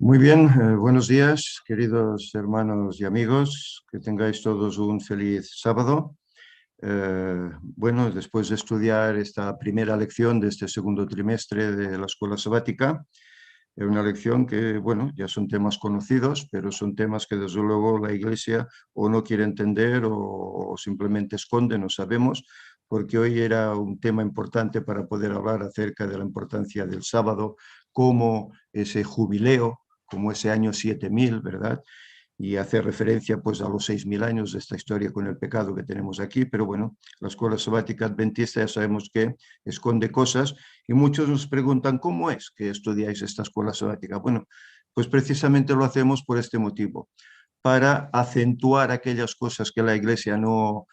Muy bien, buenos días, queridos hermanos y amigos, que tengáis todos un feliz sábado. Bueno, después de estudiar esta primera lección de este segundo trimestre de la escuela sabática, es una lección que, bueno, ya son temas conocidos, pero son temas que desde luego la Iglesia o no quiere entender o simplemente esconde, no sabemos, porque hoy era un tema importante para poder hablar acerca de la importancia del sábado como ese jubileo, como ese año 7000, ¿verdad? Y hacer referencia pues a los 6000 años de esta historia con el pecado que tenemos aquí, pero bueno, la escuela sabática adventista ya sabemos que esconde cosas y muchos nos preguntan ¿cómo es que estudiáis esta escuela sabática? Bueno, pues precisamente lo hacemos por este motivo, para acentuar aquellas cosas que la Iglesia no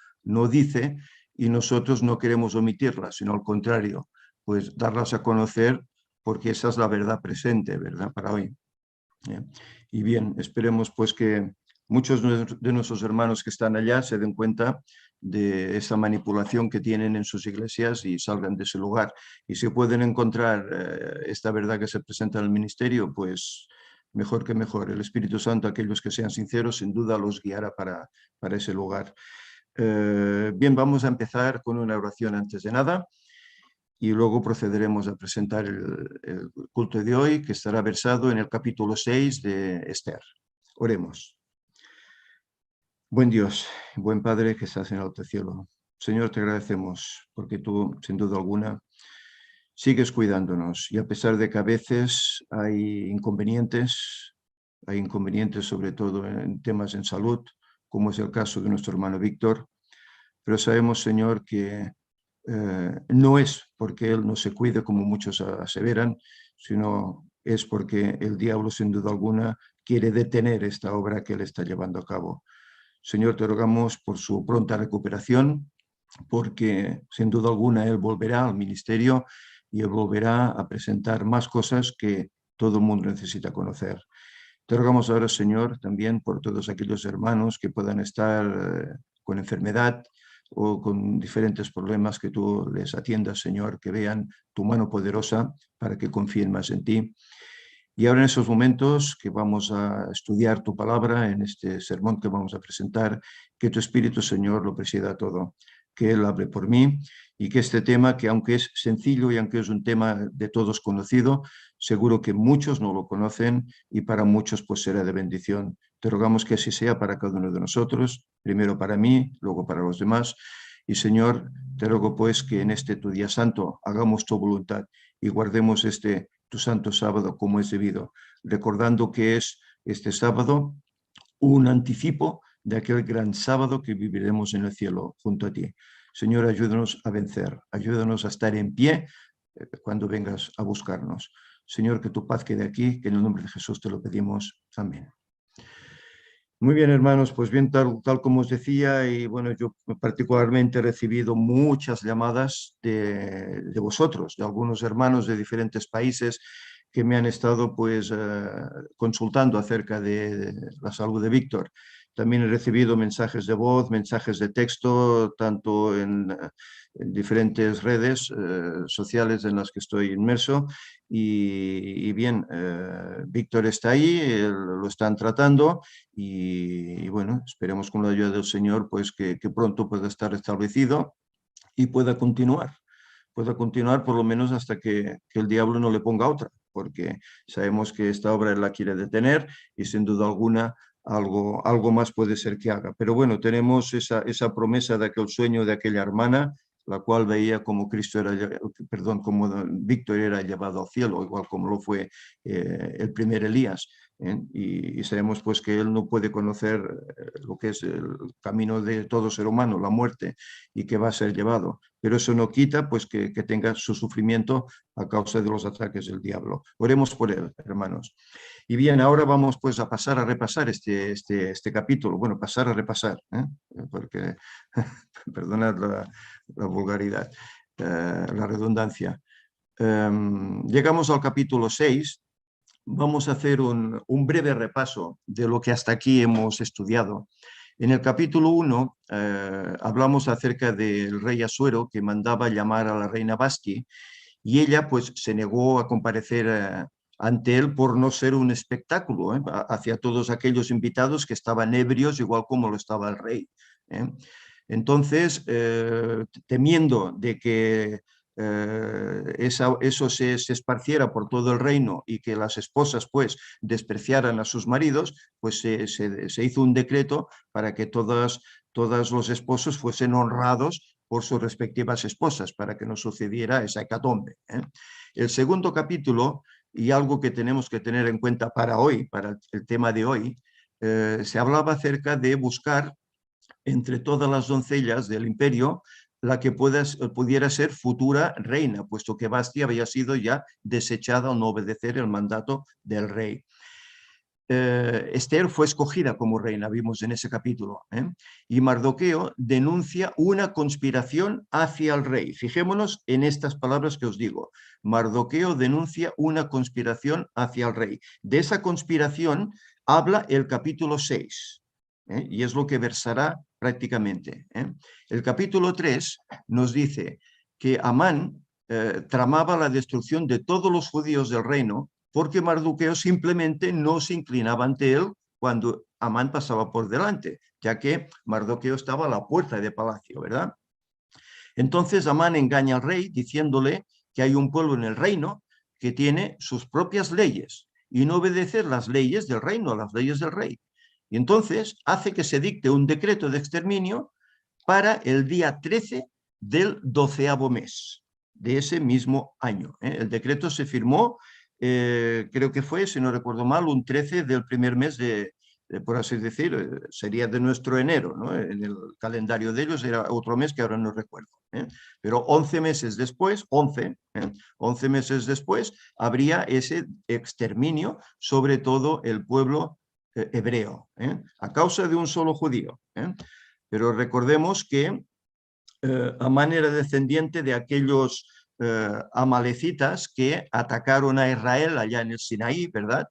dice y nosotros no queremos omitirlas, sino al contrario, pues darlas a conocer porque esa es la verdad presente, ¿verdad? Para hoy. Y bien, esperemos pues que muchos de nuestros hermanos que están allá se den cuenta de esa manipulación que tienen en sus iglesias y salgan de ese lugar. Y si pueden encontrar esta verdad que se presenta en el ministerio, pues mejor que mejor. El Espíritu Santo, aquellos que sean sinceros, sin duda los guiará para ese lugar. Bien, vamos a empezar con una oración antes de nada y luego procederemos a presentar el culto de hoy, que estará versado en el capítulo 6 de Esther. Oremos. Buen Dios, buen Padre que estás en el alto cielo. Señor, te agradecemos porque tú, sin duda alguna, sigues cuidándonos y a pesar de que a veces hay inconvenientes sobre todo en temas en salud, como es el caso de nuestro hermano Víctor, pero sabemos, Señor, que no es porque Él no se cuide, como muchos aseveran, sino es porque el diablo, sin duda alguna, quiere detener esta obra que Él está llevando a cabo. Señor, te rogamos por su pronta recuperación, porque sin duda alguna Él volverá al ministerio y Él volverá a presentar más cosas que todo el mundo necesita conocer. Te rogamos ahora, Señor, también por todos aquellos hermanos que puedan estar con enfermedad o con diferentes problemas, que tú les atiendas, Señor, que vean tu mano poderosa para que confíen más en ti. Y ahora en esos momentos que vamos a estudiar tu palabra, en este sermón que vamos a presentar, que tu Espíritu, Señor, lo presida todo, que Él hable por mí y que este tema, que aunque es sencillo y aunque es un tema de todos conocido, seguro que muchos no lo conocen y para muchos pues será de bendición. Te rogamos que así sea para cada uno de nosotros, primero para mí, luego para los demás. Y Señor, te ruego pues que en este tu día santo hagamos tu voluntad y guardemos este tu santo sábado como es debido, recordando que es este sábado un anticipo de aquel gran sábado que viviremos en el cielo junto a ti. Señor, ayúdanos a vencer, ayúdanos a estar en pie cuando vengas a buscarnos. Señor, que tu paz quede aquí, que en el nombre de Jesús te lo pedimos. Amén. Muy bien, hermanos, pues bien, tal como os decía, y bueno, yo particularmente he recibido muchas llamadas de vosotros, de algunos hermanos de diferentes países que me han estado pues consultando acerca de la salud de Víctor. También he recibido mensajes de voz, mensajes de texto, tanto en diferentes redes sociales en las que estoy inmerso. Y bien, Víctor está ahí, lo están tratando y bueno, esperemos con la ayuda del Señor pues que pronto pueda estar restablecido y pueda continuar por lo menos hasta que el diablo no le ponga otra, porque sabemos que esta obra él la quiere detener y sin duda alguna algo más puede ser que haga. Pero bueno, tenemos esa promesa de aquel sueño de aquella hermana, la cual veía como Cristo era, perdón, como Víctor era llevado al cielo, igual como lo fue el primer Elías. Y sabemos pues que él no puede conocer lo que es el camino de todo ser humano, la muerte, y que va a ser llevado. Pero eso no quita pues que tenga su sufrimiento a causa de los ataques del diablo. Oremos por él, hermanos. Y bien, ahora vamos pues a pasar a repasar este capítulo. Bueno, pasar a repasar, porque, perdonad la vulgaridad, la redundancia. Llegamos al capítulo 6. Vamos a hacer un breve repaso de lo que hasta aquí hemos estudiado. En el capítulo 1 hablamos acerca del rey Asuero que mandaba llamar a la reina Vasti y ella pues se negó a comparecer ante él por no ser un espectáculo hacia todos aquellos invitados que estaban ebrios, igual como lo estaba el rey. Entonces, temiendo de que eso se esparciera por todo el reino y que las esposas pues despreciaran a sus maridos, pues se hizo un decreto para que todos los esposos fuesen honrados por sus respectivas esposas, para que no sucediera esa hecatombe. El segundo capítulo, y algo que tenemos que tener en cuenta para hoy, para el tema de hoy, se hablaba acerca de buscar entre todas las doncellas del imperio la que pudiera ser futura reina, puesto que Vasti había sido ya desechada al no obedecer el mandato del rey. Esther fue escogida como reina, vimos en ese capítulo, y Mardoqueo denuncia una conspiración hacia el rey. Fijémonos en estas palabras que os digo. Mardoqueo denuncia una conspiración hacia el rey. De esa conspiración habla el capítulo 6, y es lo que versará prácticamente. El capítulo 3 nos dice que Amán tramaba la destrucción de todos los judíos del reino, porque Mardoqueo simplemente no se inclinaba ante él cuando Amán pasaba por delante, ya que Mardoqueo estaba a la puerta de palacio, ¿verdad? Entonces Amán engaña al rey diciéndole que hay un pueblo en el reino que tiene sus propias leyes y no obedecer las leyes del reino, las leyes del rey. Y entonces hace que se dicte un decreto de exterminio para el día 13 del 12º mes de ese mismo año. El decreto se firmó, creo que fue, si no recuerdo mal, un 13 del primer mes por así decir, sería de nuestro enero, ¿no? En el calendario de ellos era otro mes que ahora no recuerdo. Pero 11 meses después, 11 meses después, habría ese exterminio sobre todo el pueblo hebreo, a causa de un solo judío. Pero recordemos que Amán era descendiente de aquellos amalecitas que atacaron a Israel allá en el Sinaí, ¿verdad?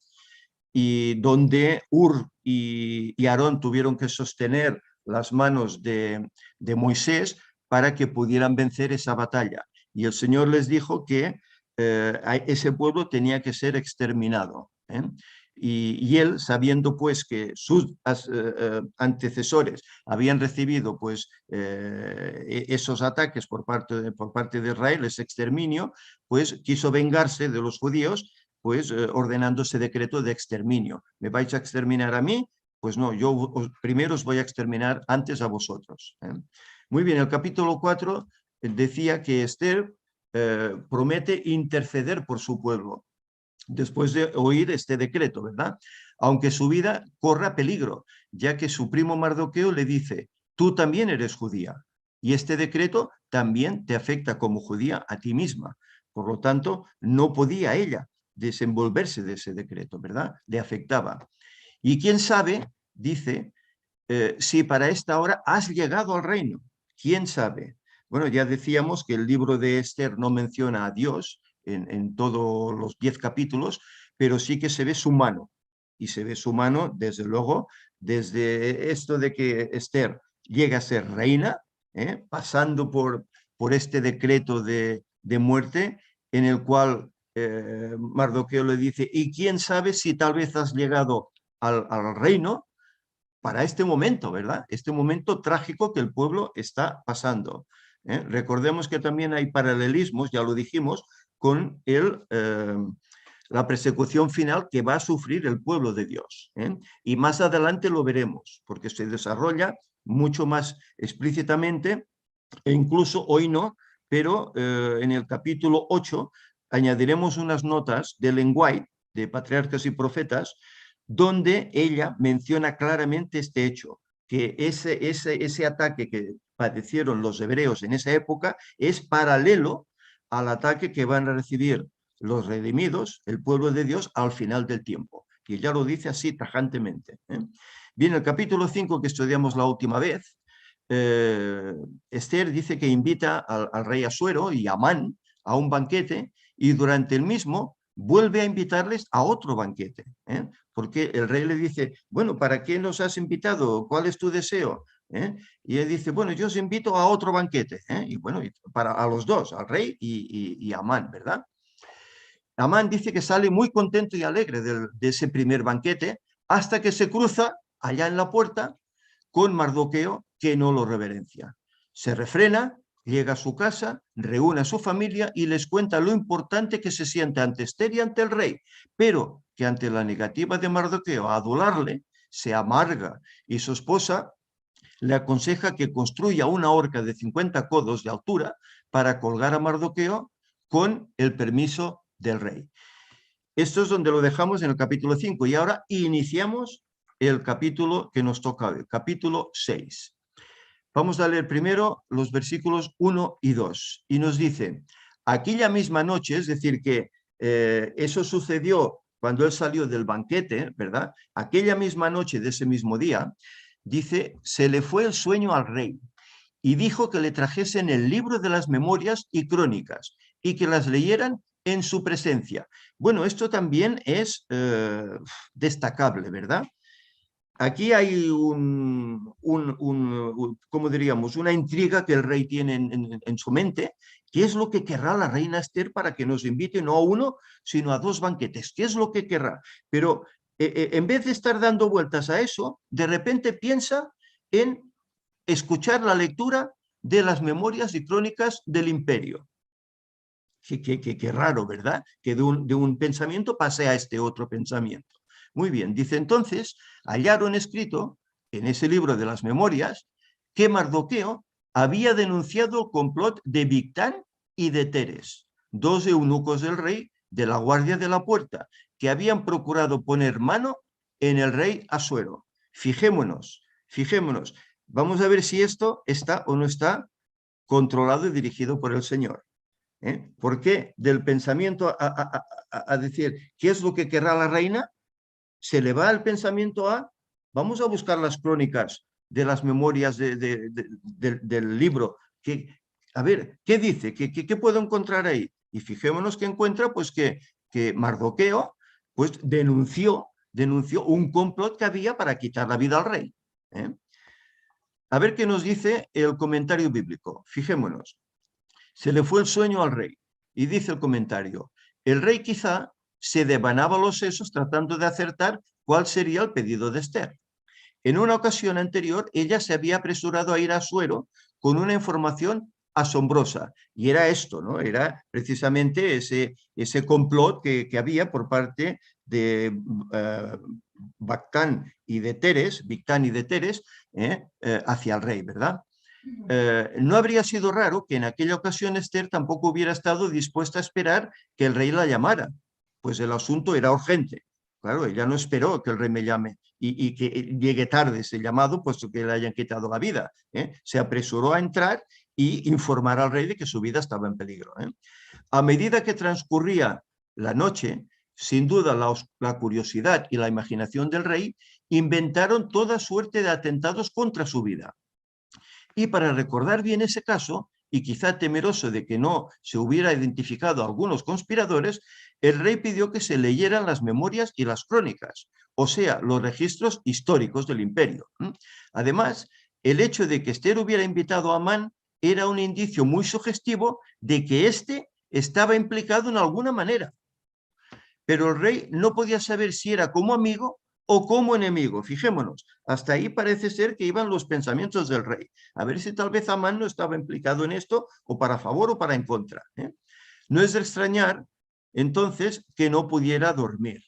Y donde Ur y Aarón tuvieron que sostener las manos de Moisés para que pudieran vencer esa batalla. Y el Señor les dijo que ese pueblo tenía que ser exterminado. Y él, sabiendo pues que sus antecesores habían recibido pues esos ataques por parte de Israel, ese exterminio, pues quiso vengarse de los judíos, pues ordenando ese decreto de exterminio. ¿Me vais a exterminar a mí? Pues no, yo primero os voy a exterminar antes a vosotros. Muy bien, el capítulo 4 decía que Esther promete interceder por su pueblo después de oír este decreto, ¿verdad? Aunque su vida corra peligro, ya que su primo Mardoqueo le dice, tú también eres judía, y este decreto también te afecta como judía a ti misma. Por lo tanto, no podía ella desenvolverse de ese decreto, ¿verdad? Le afectaba. Y quién sabe, dice, si para esta hora has llegado al reino. ¿Quién sabe? Bueno, ya decíamos que el libro de Esther no menciona a Dios en todos los 10 capítulos, pero sí que se ve su mano. Y se ve su mano, desde luego, desde esto de que Esther llega a ser reina, pasando por este decreto de muerte, en el cual Mardoqueo le dice, y quién sabe si tal vez has llegado al reino para este momento, ¿verdad? Este momento trágico que el pueblo está pasando. Recordemos que también hay paralelismos, ya lo dijimos, con la persecución final que va a sufrir el pueblo de Dios. Y más adelante lo veremos, porque se desarrolla mucho más explícitamente, e incluso hoy no, pero en el capítulo 8 añadiremos unas notas de Ellen White, de Patriarcas y Profetas, donde ella menciona claramente este hecho, que ese ataque que padecieron los hebreos en esa época es paralelo al ataque que van a recibir los redimidos, el pueblo de Dios, al final del tiempo. Y ella lo dice así tajantemente. Bien, el capítulo 5 que estudiamos la última vez, Esther dice que invita al rey Asuero y a Amán a un banquete, y durante el mismo vuelve a invitarles a otro banquete, porque el rey le dice, bueno, ¿para qué nos has invitado? ¿Cuál es tu deseo? Y él dice, bueno, yo os invito a otro banquete, y bueno, a los dos, al rey y a Amán, ¿verdad? Amán dice que sale muy contento y alegre de ese primer banquete hasta que se cruza allá en la puerta con Mardoqueo, que no lo reverencia. Se refrena, llega a su casa, reúne a su familia y les cuenta lo importante que se siente ante Esther y ante el rey, pero que ante la negativa de Mardoqueo a adularle, se amarga y su esposa le aconseja que construya una horca de 50 codos de altura para colgar a Mardoqueo con el permiso del rey. Esto es donde lo dejamos en el capítulo 5 y ahora iniciamos el capítulo que nos toca hoy, capítulo 6. Vamos a leer primero los versículos 1 y 2 y nos dice, aquella misma noche, es decir que eso sucedió cuando él salió del banquete, ¿verdad? Aquella misma noche de ese mismo día, dice, se le fue el sueño al rey y dijo que le trajesen el libro de las memorias y crónicas y que las leyeran en su presencia. Bueno, esto también es destacable, ¿verdad? Aquí hay ¿cómo diríamos? Una intriga que el rey tiene en su mente. ¿Qué es lo que querrá la reina Esther para que nos invite no a uno, sino a 2 banquetes? ¿Qué es lo que querrá? Pero en vez de estar dando vueltas a eso, de repente piensa en escuchar la lectura de las memorias y crónicas del imperio. Qué raro, ¿verdad? Que de un pensamiento pase a este otro pensamiento. Muy bien, dice entonces, hallaron escrito en ese libro de las memorias que Mardoqueo había denunciado el complot de Bigtán y de Teres, 2 eunucos del rey de la guardia de la puerta, que habían procurado poner mano en el rey Asuero. Fijémonos, vamos a ver si esto está o no está controlado y dirigido por el Señor. ¿Por qué del pensamiento a decir qué es lo que querrá la reina? Se le va el pensamiento a, vamos a buscar las crónicas de las memorias del libro. A ver, ¿qué dice? ¿Qué puedo encontrar ahí? Y fijémonos que encuentra pues que Mardoqueo pues denunció un complot que había para quitar la vida al rey. A ver qué nos dice el comentario bíblico. Fijémonos. Se le fue el sueño al rey. Y dice el comentario, el rey quizá se devanaba los sesos tratando de acertar cuál sería el pedido de Esther. En una ocasión anterior, ella se había apresurado a ir a Asuero con una información asombrosa. Y era esto, ¿no? Era precisamente ese complot que había por parte de Bigtán y de Teres hacia el rey, ¿verdad? No habría sido raro que en aquella ocasión Esther tampoco hubiera estado dispuesta a esperar que el rey la llamara, pues el asunto era urgente. Claro, ella no esperó que el rey me llame y que llegue tarde ese llamado, puesto que le hayan quitado la vida. Se apresuró a entrar y informar al rey de que su vida estaba en peligro. A medida que transcurría la noche, sin duda la curiosidad y la imaginación del rey inventaron toda suerte de atentados contra su vida. Y para recordar bien ese caso, y quizá temeroso de que no se hubiera identificado a algunos conspiradores, el rey pidió que se leyeran las memorias y las crónicas, o sea, los registros históricos del imperio. Además, el hecho de que Esther hubiera invitado a Amán era un indicio muy sugestivo de que éste estaba implicado en alguna manera. Pero el rey no podía saber si era como amigo o como enemigo. Fijémonos, hasta ahí parece ser que iban los pensamientos del rey. A ver si tal vez Amán no estaba implicado en esto, o para favor o para en contra. No es de extrañar, entonces, que no pudiera dormir.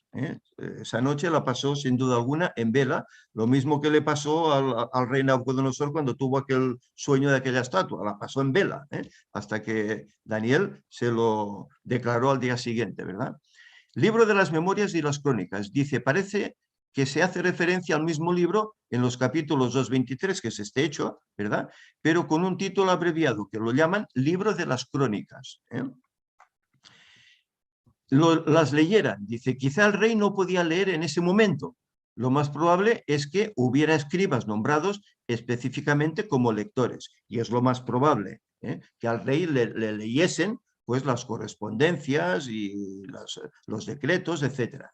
Esa noche la pasó, sin duda alguna, en vela, lo mismo que le pasó al rey Nabucodonosor cuando tuvo aquel sueño de aquella estatua, la pasó en vela, hasta que Daniel se lo declaró al día siguiente, ¿verdad? Libro de las memorias y las crónicas. Dice, parece que se hace referencia al mismo libro en los capítulos 2-23, que es este hecho, ¿verdad? Pero con un título abreviado, que lo llaman Libro de las Crónicas. Las leyeran. Dice, quizá el rey no podía leer en ese momento. Lo más probable es que hubiera escribas nombrados específicamente como lectores. Y es lo más probable, que al rey le leyesen pues las correspondencias y los decretos, etc.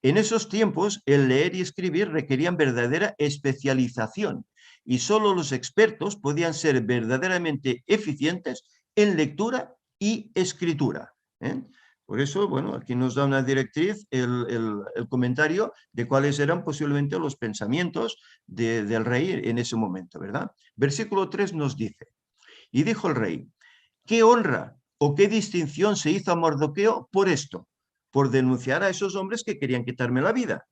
En esos tiempos, el leer y escribir requerían verdadera especialización y solo los expertos podían ser verdaderamente eficientes en lectura y escritura. Por eso, bueno, aquí nos da una directriz el comentario de cuáles eran posiblemente los pensamientos del rey en ese momento, ¿verdad? Versículo 3 nos dice, y dijo el rey, ¿qué honra o qué distinción se hizo a Mardoqueo por esto? Por denunciar a esos hombres que querían quitarme la vida.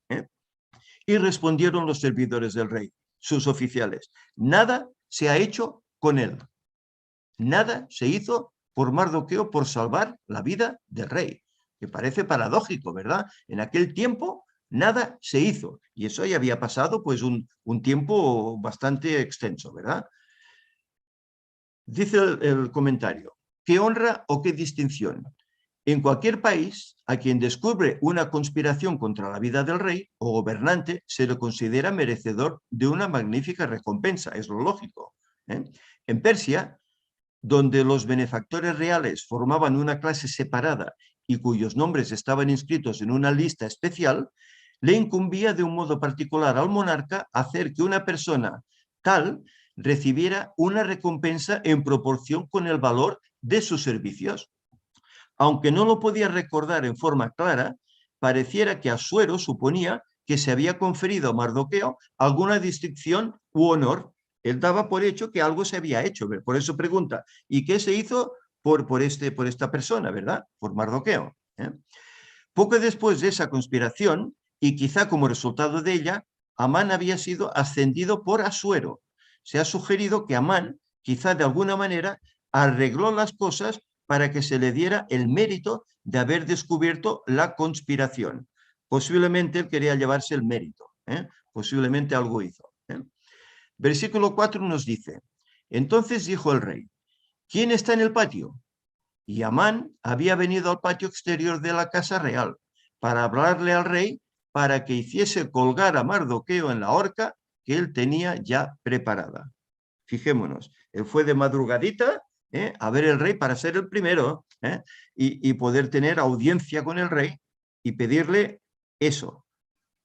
Y respondieron los servidores del rey, sus oficiales, nada se ha hecho con él. Nada se hizo por Mardoqueo por salvar la vida del rey, que parece paradójico, ¿verdad? En aquel tiempo nada se hizo, y eso ya había pasado pues un tiempo bastante extenso, ¿verdad? Dice el comentario, ¿qué honra o qué distinción? En cualquier país, a quien descubre una conspiración contra la vida del rey o gobernante, se le considera merecedor de una magnífica recompensa, es lo lógico. En Persia, donde los benefactores reales formaban una clase separada y cuyos nombres estaban inscritos en una lista especial, le incumbía de un modo particular al monarca hacer que una persona tal recibiera una recompensa en proporción con el valor de sus servicios. Aunque no lo podía recordar en forma clara, pareciera que Asuero suponía que se había conferido a Mardoqueo alguna distinción u honor. Él daba por hecho que algo se había hecho. Por eso pregunta, ¿y qué se hizo por esta persona, verdad? Por Mardoqueo. Poco después de esa conspiración, y quizá como resultado de ella, Amán había sido ascendido por Asuero. Se ha sugerido que Amán, quizá de alguna manera, arregló las cosas para que se le diera el mérito de haber descubierto la conspiración. Posiblemente él quería llevarse el mérito, posiblemente algo hizo. Versículo 4 nos dice, entonces dijo el rey, ¿quién está en el patio? Y Amán había venido al patio exterior de la casa real para hablarle al rey para que hiciese colgar a Mardoqueo en la horca que él tenía ya preparada. Fijémonos, él fue de madrugadita a ver el rey para ser el primero y poder tener audiencia con el rey y pedirle eso,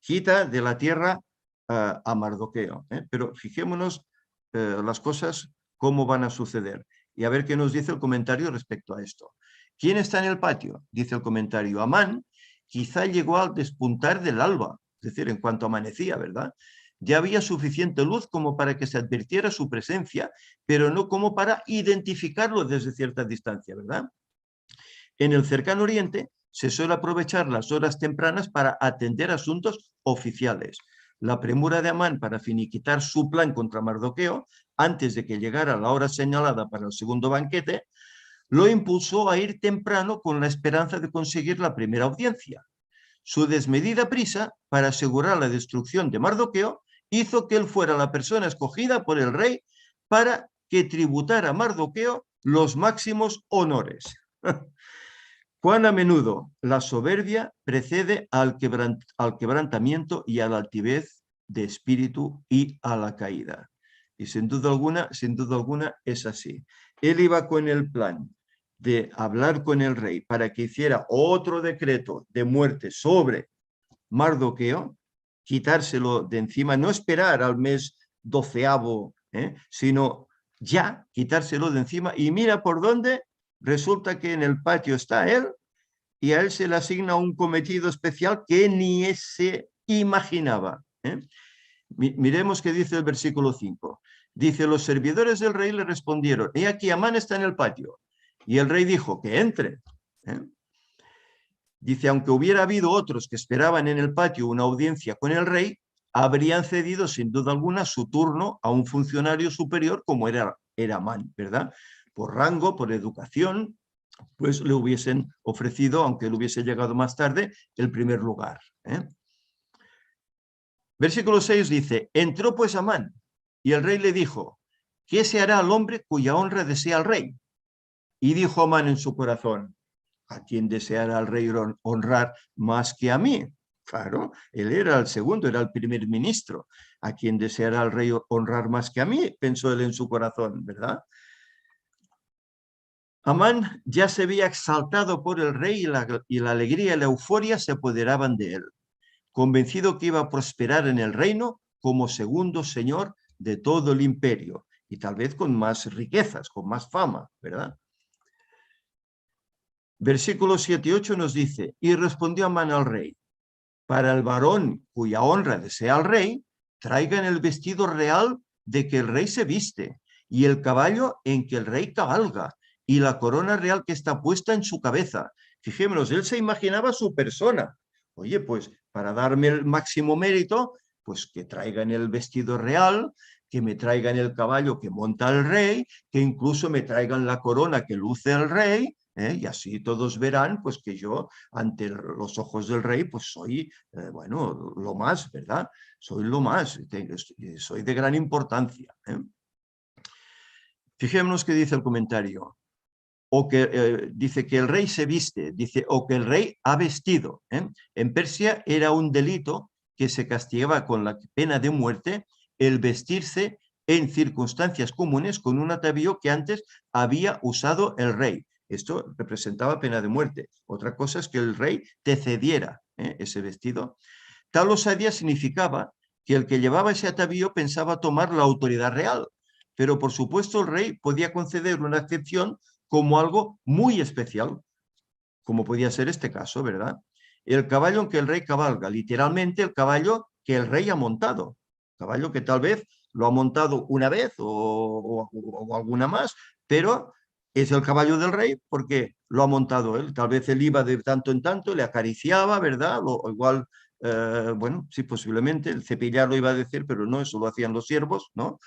quita de la tierra a Mardoqueo. Pero fijémonos las cosas, cómo van a suceder. Y a ver qué nos dice el comentario respecto a esto. ¿Quién está en el patio? Dice el comentario. Amán quizá llegó al despuntar del alba, es decir, en cuanto amanecía, ¿verdad? Ya había suficiente luz como para que se advirtiera su presencia, pero no como para identificarlo desde cierta distancia, ¿verdad? En el cercano oriente se suele aprovechar las horas tempranas para atender asuntos oficiales. La premura de Amán para finiquitar su plan contra Mardoqueo, antes de que llegara la hora señalada para el segundo banquete, lo impulsó a ir temprano con la esperanza de conseguir la primera audiencia. Su desmedida prisa para asegurar la destrucción de Mardoqueo hizo que él fuera la persona escogida por el rey para que tributara a Mardoqueo los máximos honores. Cuán a menudo la soberbia precede al quebrantamiento y a la altivez de espíritu y a la caída. Y sin duda alguna es así. Él iba con el plan de hablar con el rey para que hiciera otro decreto de muerte sobre Mardoqueo, quitárselo de encima, no esperar al mes 12º, sino ya quitárselo de encima. Y mira por dónde. Resulta que en el patio está él y a él se le asigna un cometido especial que ni se imaginaba. Miremos qué dice el versículo 5. Dice, los servidores del rey le respondieron, he aquí Amán está en el patio. Y el rey dijo, que entre. Dice, aunque hubiera habido otros que esperaban en el patio una audiencia con el rey, habrían cedido sin duda alguna su turno a un funcionario superior como era Amán, ¿verdad? Por rango, por educación, pues le hubiesen ofrecido, aunque él hubiese llegado más tarde, el primer lugar. Versículo 6 dice, entró pues Amán, y el rey le dijo, ¿qué se hará al hombre cuya honra desea el rey? Y dijo Amán en su corazón, ¿a quién deseará el rey honrar más que a mí? Claro, él era el segundo, era el primer ministro. ¿A quién deseará el rey honrar más que a mí? Pensó él en su corazón, ¿verdad? Amán ya se había exaltado por el rey y la alegría y la euforia se apoderaban de él, convencido que iba a prosperar en el reino como segundo señor de todo el imperio y tal vez con más riquezas, con más fama, ¿verdad? Versículos 7 y 8 nos dice, y respondió Amán al rey, para el varón cuya honra desea el rey, traigan el vestido real de que el rey se viste, y el caballo en que el rey cabalga, y la corona real que está puesta en su cabeza. Fijémonos, él se imaginaba su persona. Oye, pues para darme el máximo mérito, pues que traigan el vestido real, que me traigan el caballo que monta el rey, que incluso me traigan la corona que luce el rey, y así todos verán pues que yo ante los ojos del rey pues soy, bueno, lo más, ¿verdad? Soy lo más, soy de gran importancia. Fijémonos que dice el comentario, o que dice que el rey se viste, dice, o que el rey ha vestido. En Persia era un delito que se castigaba con la pena de muerte el vestirse en circunstancias comunes con un atavío que antes había usado el rey. Esto representaba pena de muerte. Otra cosa es que el rey te cediera ese vestido. Tal osadía significaba que el que llevaba ese atavío pensaba tomar la autoridad real, pero por supuesto el rey podía conceder una excepción como algo muy especial, como podía ser este caso, ¿verdad? El caballo en que el rey cabalga, literalmente el caballo que el rey ha montado, caballo que tal vez lo ha montado una vez o alguna más, pero es el caballo del rey porque lo ha montado él. Tal vez él iba de tanto en tanto, le acariciaba, ¿verdad? O igual, bueno, sí, posiblemente, el cepillar lo iba a decir, pero no, eso lo hacían los siervos, ¿no?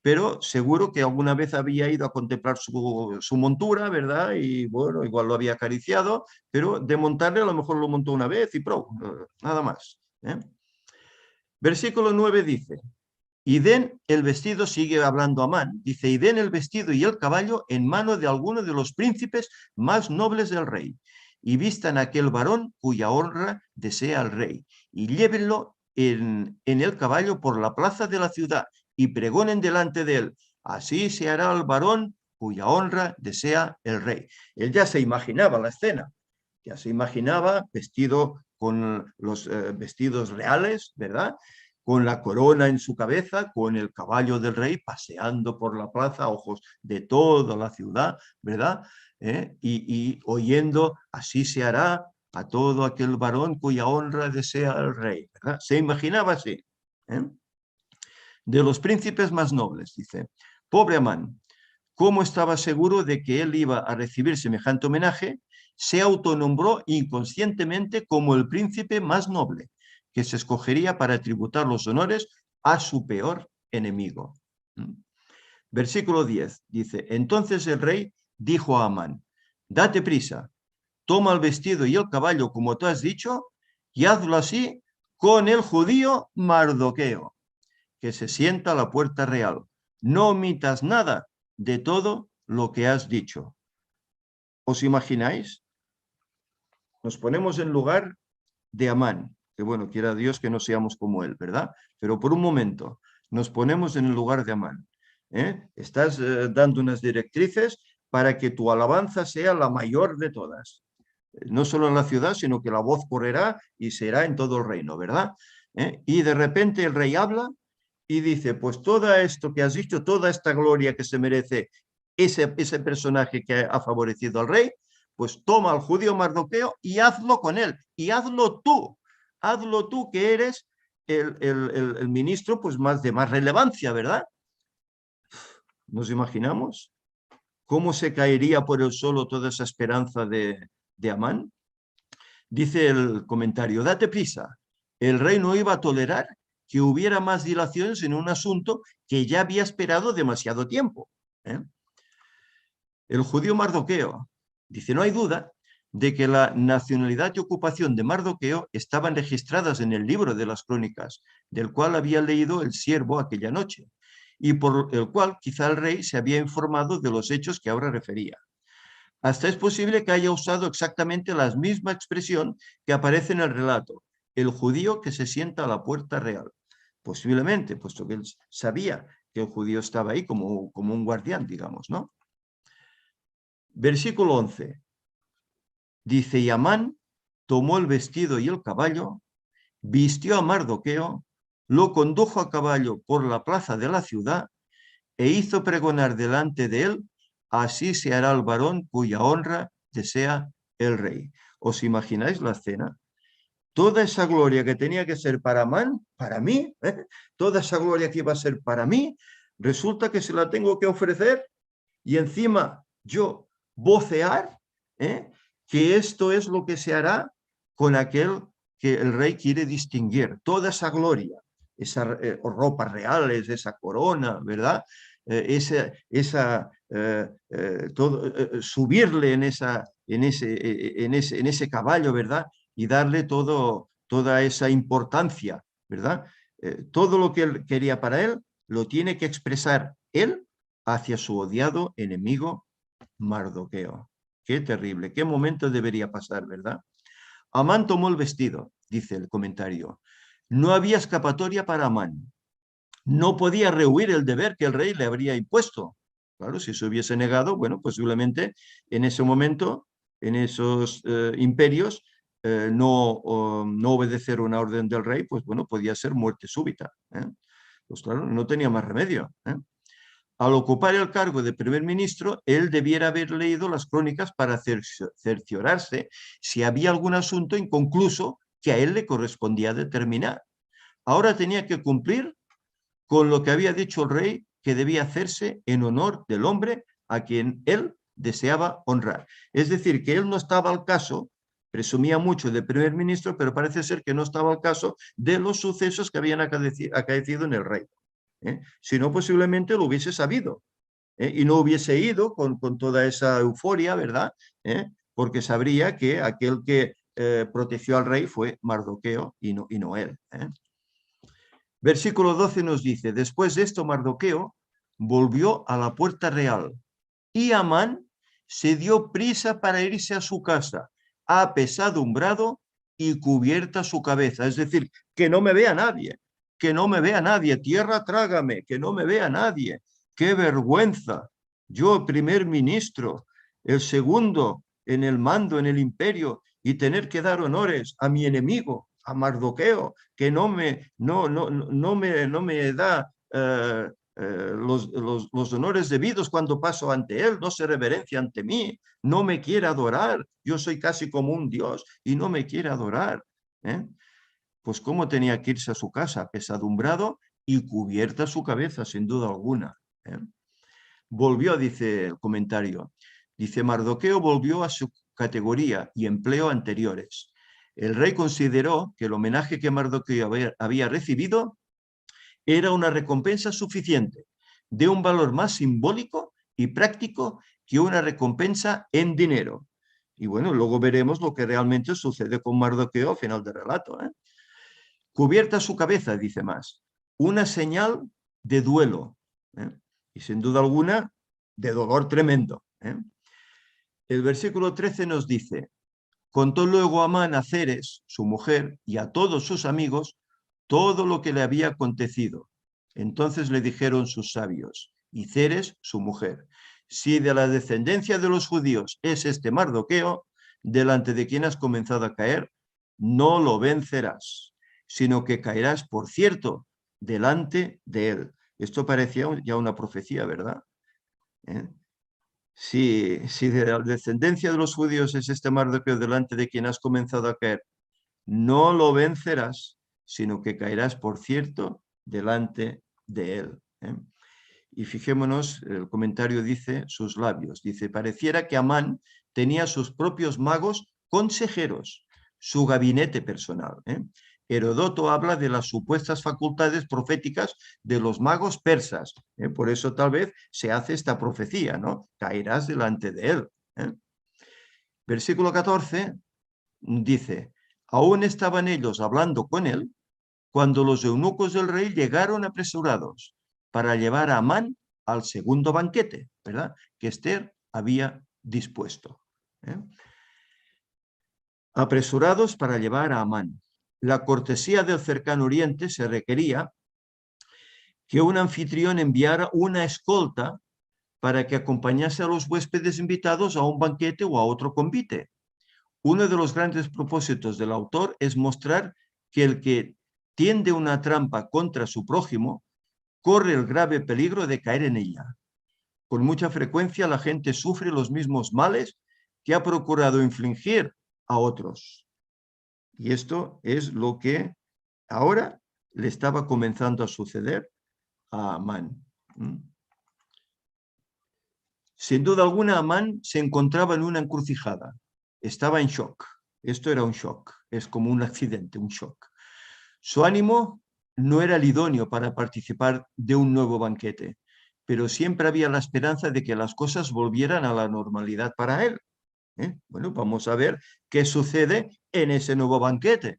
Pero seguro que alguna vez había ido a contemplar su montura, ¿verdad? Y bueno, igual lo había acariciado, pero de montarle a lo mejor lo montó una vez y pro, nada más. Versículo 9 dice, y den el vestido, sigue hablando Amán, dice, y den el vestido y el caballo en mano de alguno de los príncipes más nobles del rey, y vistan a aquel varón cuya honra desea el rey, y llévenlo en el caballo por la plaza de la ciudad, y pregonen delante de él, así se hará al varón cuya honra desea el rey. Él ya se imaginaba la escena, ya se imaginaba vestido con los vestidos reales, ¿verdad? Con la corona en su cabeza, con el caballo del rey paseando por la plaza, ojos de toda la ciudad, ¿verdad? Y oyendo, así se hará a todo aquel varón cuya honra desea el rey, ¿verdad? Se imaginaba así. ¿eh? De los príncipes más nobles, dice, pobre Amán, ¿cómo estaba seguro de que él iba a recibir semejante homenaje? Se autonombró inconscientemente como el príncipe más noble, que se escogería para tributar los honores a su peor enemigo. Versículo 10 dice, entonces el rey dijo a Amán, date prisa, toma el vestido y el caballo como tú has dicho, y hazlo así con el judío Mardoqueo, que se sienta a la puerta real. No omitas nada de todo lo que has dicho. ¿Os imagináis? Nos ponemos en lugar de Amán, que bueno, quiera Dios que no seamos como él, ¿verdad? Pero por un momento nos ponemos en el lugar de Amán. Estás dando unas directrices para que tu alabanza sea la mayor de todas. No solo en la ciudad, sino que la voz correrá y será en todo el reino, ¿verdad? Y de repente el rey habla y dice, pues todo esto que has dicho, toda esta gloria que se merece ese personaje que ha favorecido al rey, pues toma al judío Mardoqueo y hazlo con él, y hazlo tú que eres el ministro pues más de más relevancia, ¿verdad? ¿Nos imaginamos cómo se caería por el suelo toda esa esperanza de Amán? Dice el comentario, date prisa, el rey no iba a tolerar que hubiera más dilaciones en un asunto que ya había esperado demasiado tiempo. El judío Mardoqueo dice, no hay duda de que la nacionalidad y ocupación de Mardoqueo estaban registradas en el libro de las crónicas, del cual había leído el siervo aquella noche, y por el cual quizá el rey se había informado de los hechos que ahora refería. Hasta es posible que haya usado exactamente la misma expresión que aparece en el relato, el judío que se sienta a la puerta real. Posiblemente, puesto que él sabía que el judío estaba ahí como un guardián, digamos, ¿no? Versículo 11. Dice, y Amán tomó el vestido y el caballo, vistió a Mardoqueo, lo condujo a caballo por la plaza de la ciudad e hizo pregonar delante de él, así se hará el varón cuya honra desea el rey. ¿Os imagináis la escena? Toda esa gloria que tenía que ser para Amán, para mí, toda esa gloria que iba a ser para mí, resulta que se la tengo que ofrecer y encima yo vocear, que esto es lo que se hará con aquel que el rey quiere distinguir. Toda esa gloria, esas ropas reales, esa corona, ¿verdad? Subirle en ese caballo, ¿verdad? Y darle toda esa importancia, ¿verdad? Todo lo que él quería para él, lo tiene que expresar él hacia su odiado enemigo Mardoqueo. Qué terrible, qué momento debería pasar, ¿verdad? Amán tomó el vestido, dice el comentario. No había escapatoria para Amán. No podía rehuir el deber que el rey le habría impuesto. Claro, si se hubiese negado, bueno, posiblemente en ese momento, en esos imperios, no obedecer una orden del rey, pues bueno, podía ser muerte súbita. Pues claro, no tenía más remedio. Al ocupar el cargo de primer ministro, él debiera haber leído las crónicas para cerciorarse si había algún asunto inconcluso que a él le correspondía determinar. Ahora tenía que cumplir con lo que había dicho el rey que debía hacerse en honor del hombre a quien él deseaba honrar. Es decir, que él no estaba al caso, presumía mucho de primer ministro, pero parece ser que no estaba al caso de los sucesos que habían acaecido en el reino. Si no, posiblemente lo hubiese sabido y no hubiese ido con toda esa euforia, ¿verdad? Porque sabría que aquel que protegió al rey fue Mardoqueo y no él. Versículo 12 nos dice, después de esto Mardoqueo volvió a la puerta real y Amán se dio prisa para irse a su casa, apesadumbrado y cubierta su cabeza. Es decir, que no me vea nadie, que no me vea nadie, tierra trágame, que no me vea nadie. ¡Qué vergüenza! Yo, primer ministro, el segundo en el mando, en el imperio, y tener que dar honores a mi enemigo, a Mardoqueo, que no me da los honores debidos cuando paso ante él, no se reverencia ante mí, no me quiere adorar, yo soy casi como un dios y no me quiere adorar. Pues cómo tenía que irse a su casa, pesadumbrado y cubierta su cabeza, sin duda alguna. Volvió, dice el comentario, dice Mardoqueo volvió a su categoría y empleo anteriores. El rey consideró que el homenaje que Mardoqueo había recibido era una recompensa suficiente, de un valor más simbólico y práctico que una recompensa en dinero. Y bueno, luego veremos lo que realmente sucede con Mardoqueo al final del relato. Cubierta su cabeza, dice más, una señal de duelo, y sin duda alguna de dolor tremendo. El versículo 13 nos dice, contó luego Amán a Ceres, su mujer, y a todos sus amigos, todo lo que le había acontecido. Entonces le dijeron sus sabios, y Ceres, su mujer, si de la descendencia de los judíos es este Mardoqueo, delante de quien has comenzado a caer, no lo vencerás, sino que caerás, por cierto, delante de él. Esto parecía ya una profecía, ¿verdad? Si de la descendencia de los judíos es este Mardoqueo delante de quien has comenzado a caer, no lo vencerás, sino que caerás, por cierto, delante de él. Y fijémonos, el comentario dice, sus labios. Dice, pareciera que Amán tenía sus propios magos consejeros, su gabinete personal. Heródoto habla de las supuestas facultades proféticas de los magos persas. Por eso tal vez se hace esta profecía, ¿no? Caerás delante de él. Versículo 14 dice, aún estaban ellos hablando con él cuando los eunucos del rey llegaron apresurados para llevar a Amán al segundo banquete, ¿verdad? Que Esther había dispuesto. Apresurados para llevar a Amán. La cortesía del cercano oriente se requería que un anfitrión enviara una escolta para que acompañase a los huéspedes invitados a un banquete o a otro convite. Uno de los grandes propósitos del autor es mostrar que el que tiende una trampa contra su prójimo corre el grave peligro de caer en ella. Con mucha frecuencia la gente sufre los mismos males que ha procurado infligir a otros. Y esto es lo que ahora le estaba comenzando a suceder a Amán. Sin duda alguna, Amán se encontraba en una encrucijada. Estaba en shock. Esto era un shock. Es como un accidente, un shock. Su ánimo no era el idóneo para participar de un nuevo banquete, pero siempre había la esperanza de que las cosas volvieran a la normalidad para él. Bueno, vamos a ver qué sucede en ese nuevo banquete.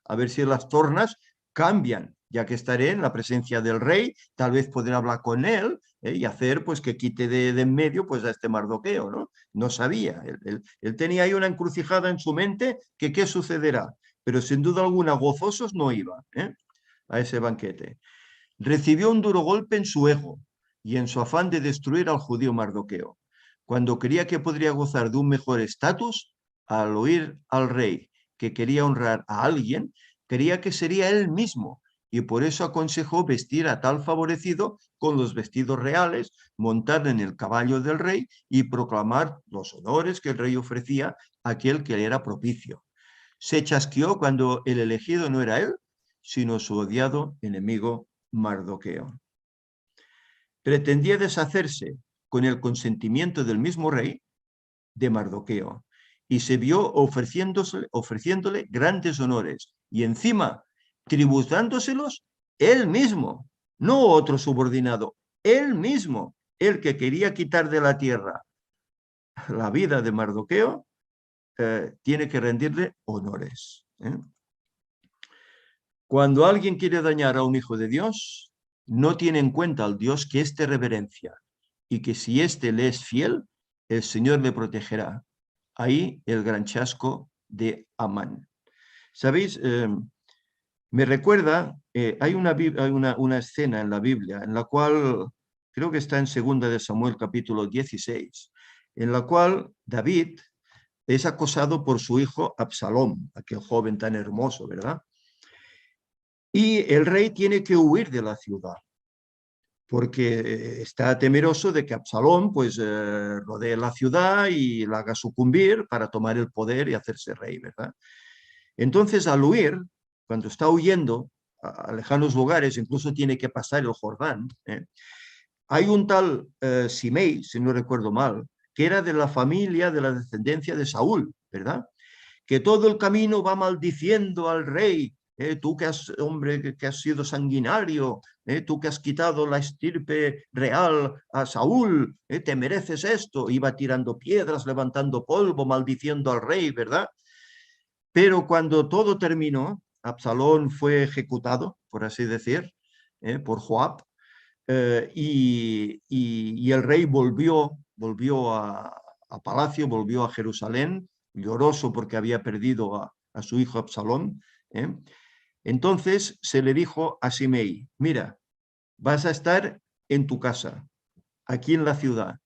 A ver si las tornas cambian, ya que estaré en la presencia del rey, tal vez podré hablar con él y hacer pues que quite de en medio pues a este Mardoqueo, ¿no? No sabía, él tenía ahí una encrucijada en su mente que qué sucederá, pero sin duda alguna gozosos no iba a ese banquete. Recibió un duro golpe en su ego y en su afán de destruir al judío Mardoqueo. Cuando creía que podría gozar de un mejor estatus, al oír al rey que quería honrar a alguien, creía que sería él mismo y por eso aconsejó vestir a tal favorecido con los vestidos reales, montar en el caballo del rey y proclamar los honores que el rey ofrecía a aquel que le era propicio. Se chasqueó cuando el elegido no era él, sino su odiado enemigo Mardoqueo. Pretendía deshacerse con el consentimiento del mismo rey de Mardoqueo y se vio ofreciéndole grandes honores y encima tributándoselos él mismo, no otro subordinado, él mismo, el que quería quitar de la tierra la vida de Mardoqueo, tiene que rendirle honores. Cuando alguien quiere dañar a un hijo de Dios, no tiene en cuenta al Dios que éste reverencia y que si éste le es fiel, el Señor le protegerá. Ahí el gran chasco de Amán. ¿Sabéis? Me recuerda, hay una escena en la Biblia en la cual, creo que está en 2 de Samuel capítulo 16, en la cual David es acosado por su hijo Absalón, aquel joven tan hermoso, ¿verdad? Y el rey tiene que huir de la ciudad, porque está temeroso de que Absalón pues rodee la ciudad y la haga sucumbir para tomar el poder y hacerse rey, ¿verdad? Entonces, al huir, cuando está huyendo a lejanos lugares, incluso tiene que pasar el Jordán, hay un tal Simei, si no recuerdo mal, que era de la familia, de la descendencia de Saúl, ¿verdad? Que todo el camino va maldiciendo al rey. Tú que has, hombre, que has sido sanguinario, tú que has quitado la estirpe real a Saúl, te mereces esto. Iba tirando piedras, levantando polvo, maldiciendo al rey, ¿verdad? Pero cuando todo terminó, Absalón fue ejecutado, por así decir, por Joab, y el rey volvió a palacio, volvió a Jerusalén, lloroso porque había perdido a su hijo Absalón. Entonces se le dijo a Simei, mira, vas a estar en tu casa, aquí en la ciudad,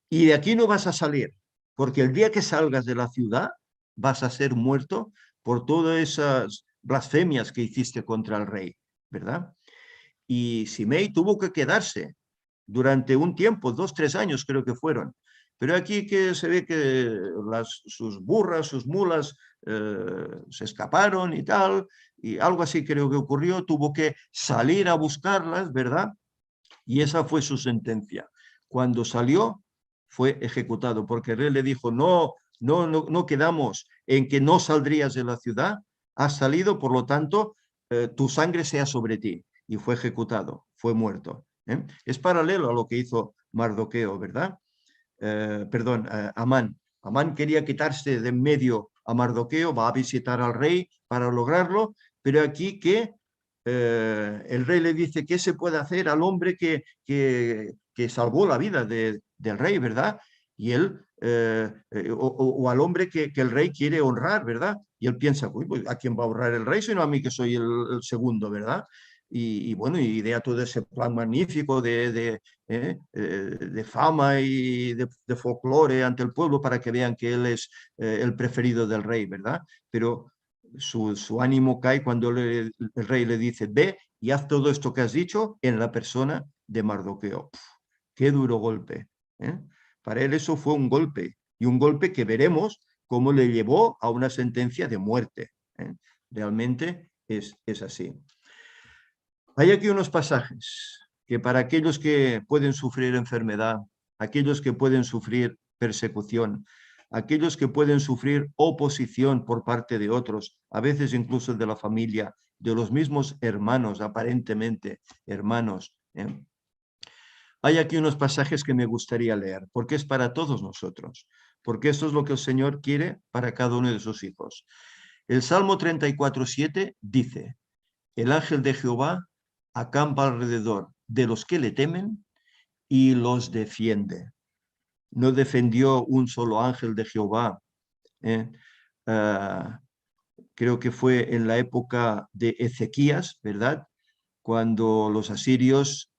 y de aquí no vas a salir, porque el día que salgas de la ciudad vas a ser muerto por todas esas blasfemias que hiciste contra el rey, ¿verdad? Y Simei tuvo que quedarse durante un tiempo, 2, 3 años creo que fueron. Pero aquí que se ve que sus burras, sus mulas se escaparon y tal, y algo así creo que ocurrió, tuvo que salir a buscarlas, ¿verdad? Y esa fue su sentencia. Cuando salió, fue ejecutado, porque el rey le dijo, no quedamos en que no saldrías de la ciudad, has salido, por lo tanto, tu sangre sea sobre ti. Y fue ejecutado, fue muerto. Es paralelo a lo que hizo Mardoqueo, ¿verdad? Perdón, Amán. Amán quería quitarse de en medio a Mardoqueo, va a visitar al rey para lograrlo, pero aquí que el rey le dice qué se puede hacer al hombre que salvó la vida del rey, ¿verdad? Y él, o al hombre que el rey quiere honrar, ¿verdad? Y él piensa, uy, pues, ¿a quién va a honrar el rey? Sino a mí que soy el segundo, ¿verdad? Y bueno, idea todo ese plan magnífico de fama y de folclore ante el pueblo para que vean que él es el preferido del rey, ¿verdad? Pero su ánimo cae cuando el rey le dice, ve y haz todo esto que has dicho en la persona de Mardoqueo. ¡Qué duro golpe! Para él eso fue un golpe y un golpe que veremos cómo le llevó a una sentencia de muerte. Realmente es así. Hay aquí unos pasajes que para aquellos que pueden sufrir enfermedad, aquellos que pueden sufrir persecución, aquellos que pueden sufrir oposición por parte de otros, a veces incluso de la familia, de los mismos hermanos, aparentemente hermanos. Hay aquí unos pasajes que me gustaría leer, porque es para todos nosotros, porque esto es lo que el Señor quiere para cada uno de sus hijos. El Salmo 34:7 dice: el ángel de Jehová acampa alrededor de los que le temen y los defiende. No defendió un solo ángel de Jehová. Creo que fue en la época de Ezequías, ¿verdad? Cuando los asirios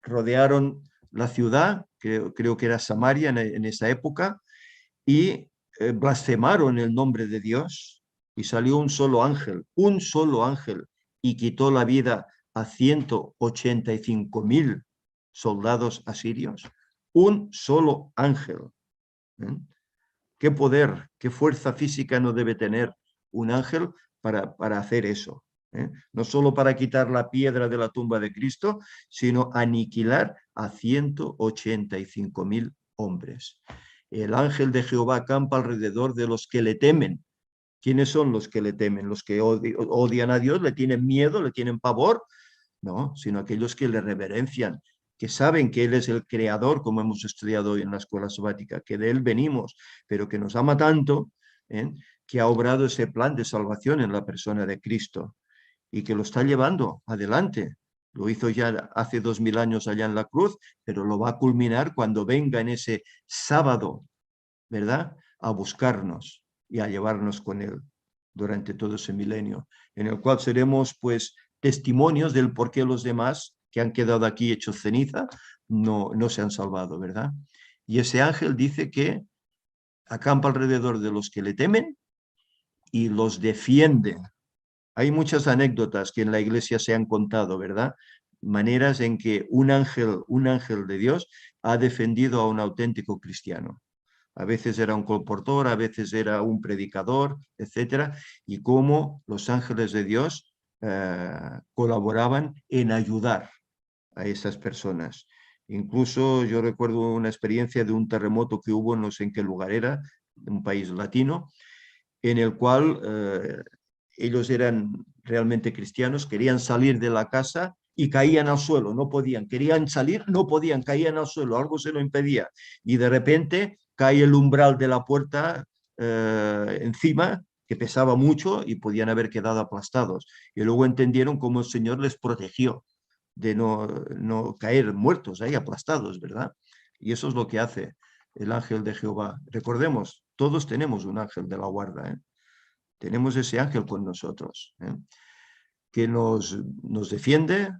rodearon la ciudad, creo que era Samaria en esa época, y blasfemaron el nombre de Dios, y salió un solo ángel, y quitó la vida a 185.000 soldados asirios. Un solo ángel. ¿Qué poder, qué fuerza física no debe tener un ángel para hacer eso? No solo para quitar la piedra de la tumba de Cristo, sino aniquilar a 185.000 hombres. El ángel de Jehová acampa alrededor de los que le temen. ¿Quiénes son los que le temen? ¿Los que odian a Dios? ¿Le tienen miedo? ¿Le tienen pavor? No, sino aquellos que le reverencian, que saben que Él es el creador, como hemos estudiado hoy en la escuela sabática, que de Él venimos, pero que nos ama tanto, que ha obrado ese plan de salvación en la persona de Cristo y que lo está llevando adelante. Lo hizo ya hace 2000 años allá en la cruz, pero lo va a culminar cuando venga en ese sábado, ¿verdad?, a buscarnos y a llevarnos con Él durante todo ese milenio, en el cual seremos pues testimonios del por qué los demás que han quedado aquí hechos ceniza no se han salvado, ¿verdad? Y ese ángel dice que acampa alrededor de los que le temen y los defiende. Hay muchas anécdotas que en la iglesia se han contado, ¿verdad? Maneras en que un ángel de Dios ha defendido a un auténtico cristiano. A veces era un colportor, a veces era un predicador, etcétera, y cómo los ángeles de Dios colaboraban en ayudar a esas personas. Incluso yo recuerdo una experiencia de un terremoto que hubo, no sé en qué lugar era, un país latino, en el cual ellos eran realmente cristianos, querían salir de la casa y caían al suelo, no podían, querían salir, no podían, caían al suelo, algo se lo impedía. Y de repente cae el umbral de la puerta encima, que pesaba mucho y podían haber quedado aplastados. Y luego entendieron cómo el Señor les protegió de no caer muertos ahí, aplastados, ¿verdad? Y eso es lo que hace el ángel de Jehová. Recordemos, todos tenemos un ángel de la guarda, ¿eh? Tenemos ese ángel con nosotros, que nos defiende,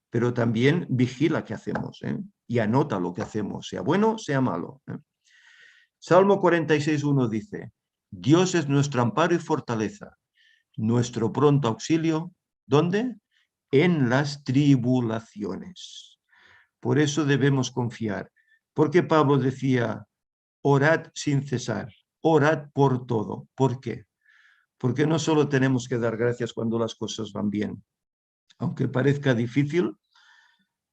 pero también vigila qué hacemos, y anota lo que hacemos, sea bueno, sea malo. Salmo 46:1 dice: Dios es nuestro amparo y fortaleza, nuestro pronto auxilio, ¿dónde? En las tribulaciones. Por eso debemos confiar, porque Pablo decía: orad sin cesar, orad por todo. ¿Por qué? Porque no solo tenemos que dar gracias cuando las cosas van bien, aunque parezca difícil,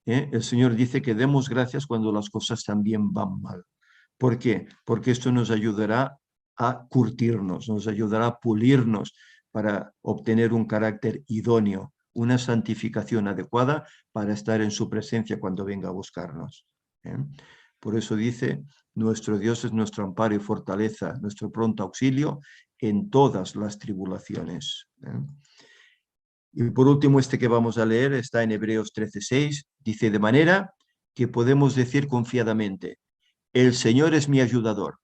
el Señor dice que demos gracias cuando las cosas también van mal. ¿Por qué? Porque esto nos ayudará a curtirnos, nos ayudará a pulirnos para obtener un carácter idóneo, una santificación adecuada para estar en su presencia cuando venga a buscarnos. Por eso dice: nuestro Dios es nuestro amparo y fortaleza, nuestro pronto auxilio en todas las tribulaciones. Y por último, este que vamos a leer está en Hebreos 13:6, dice: de manera que podemos decir confiadamente: el Señor es mi ayudador,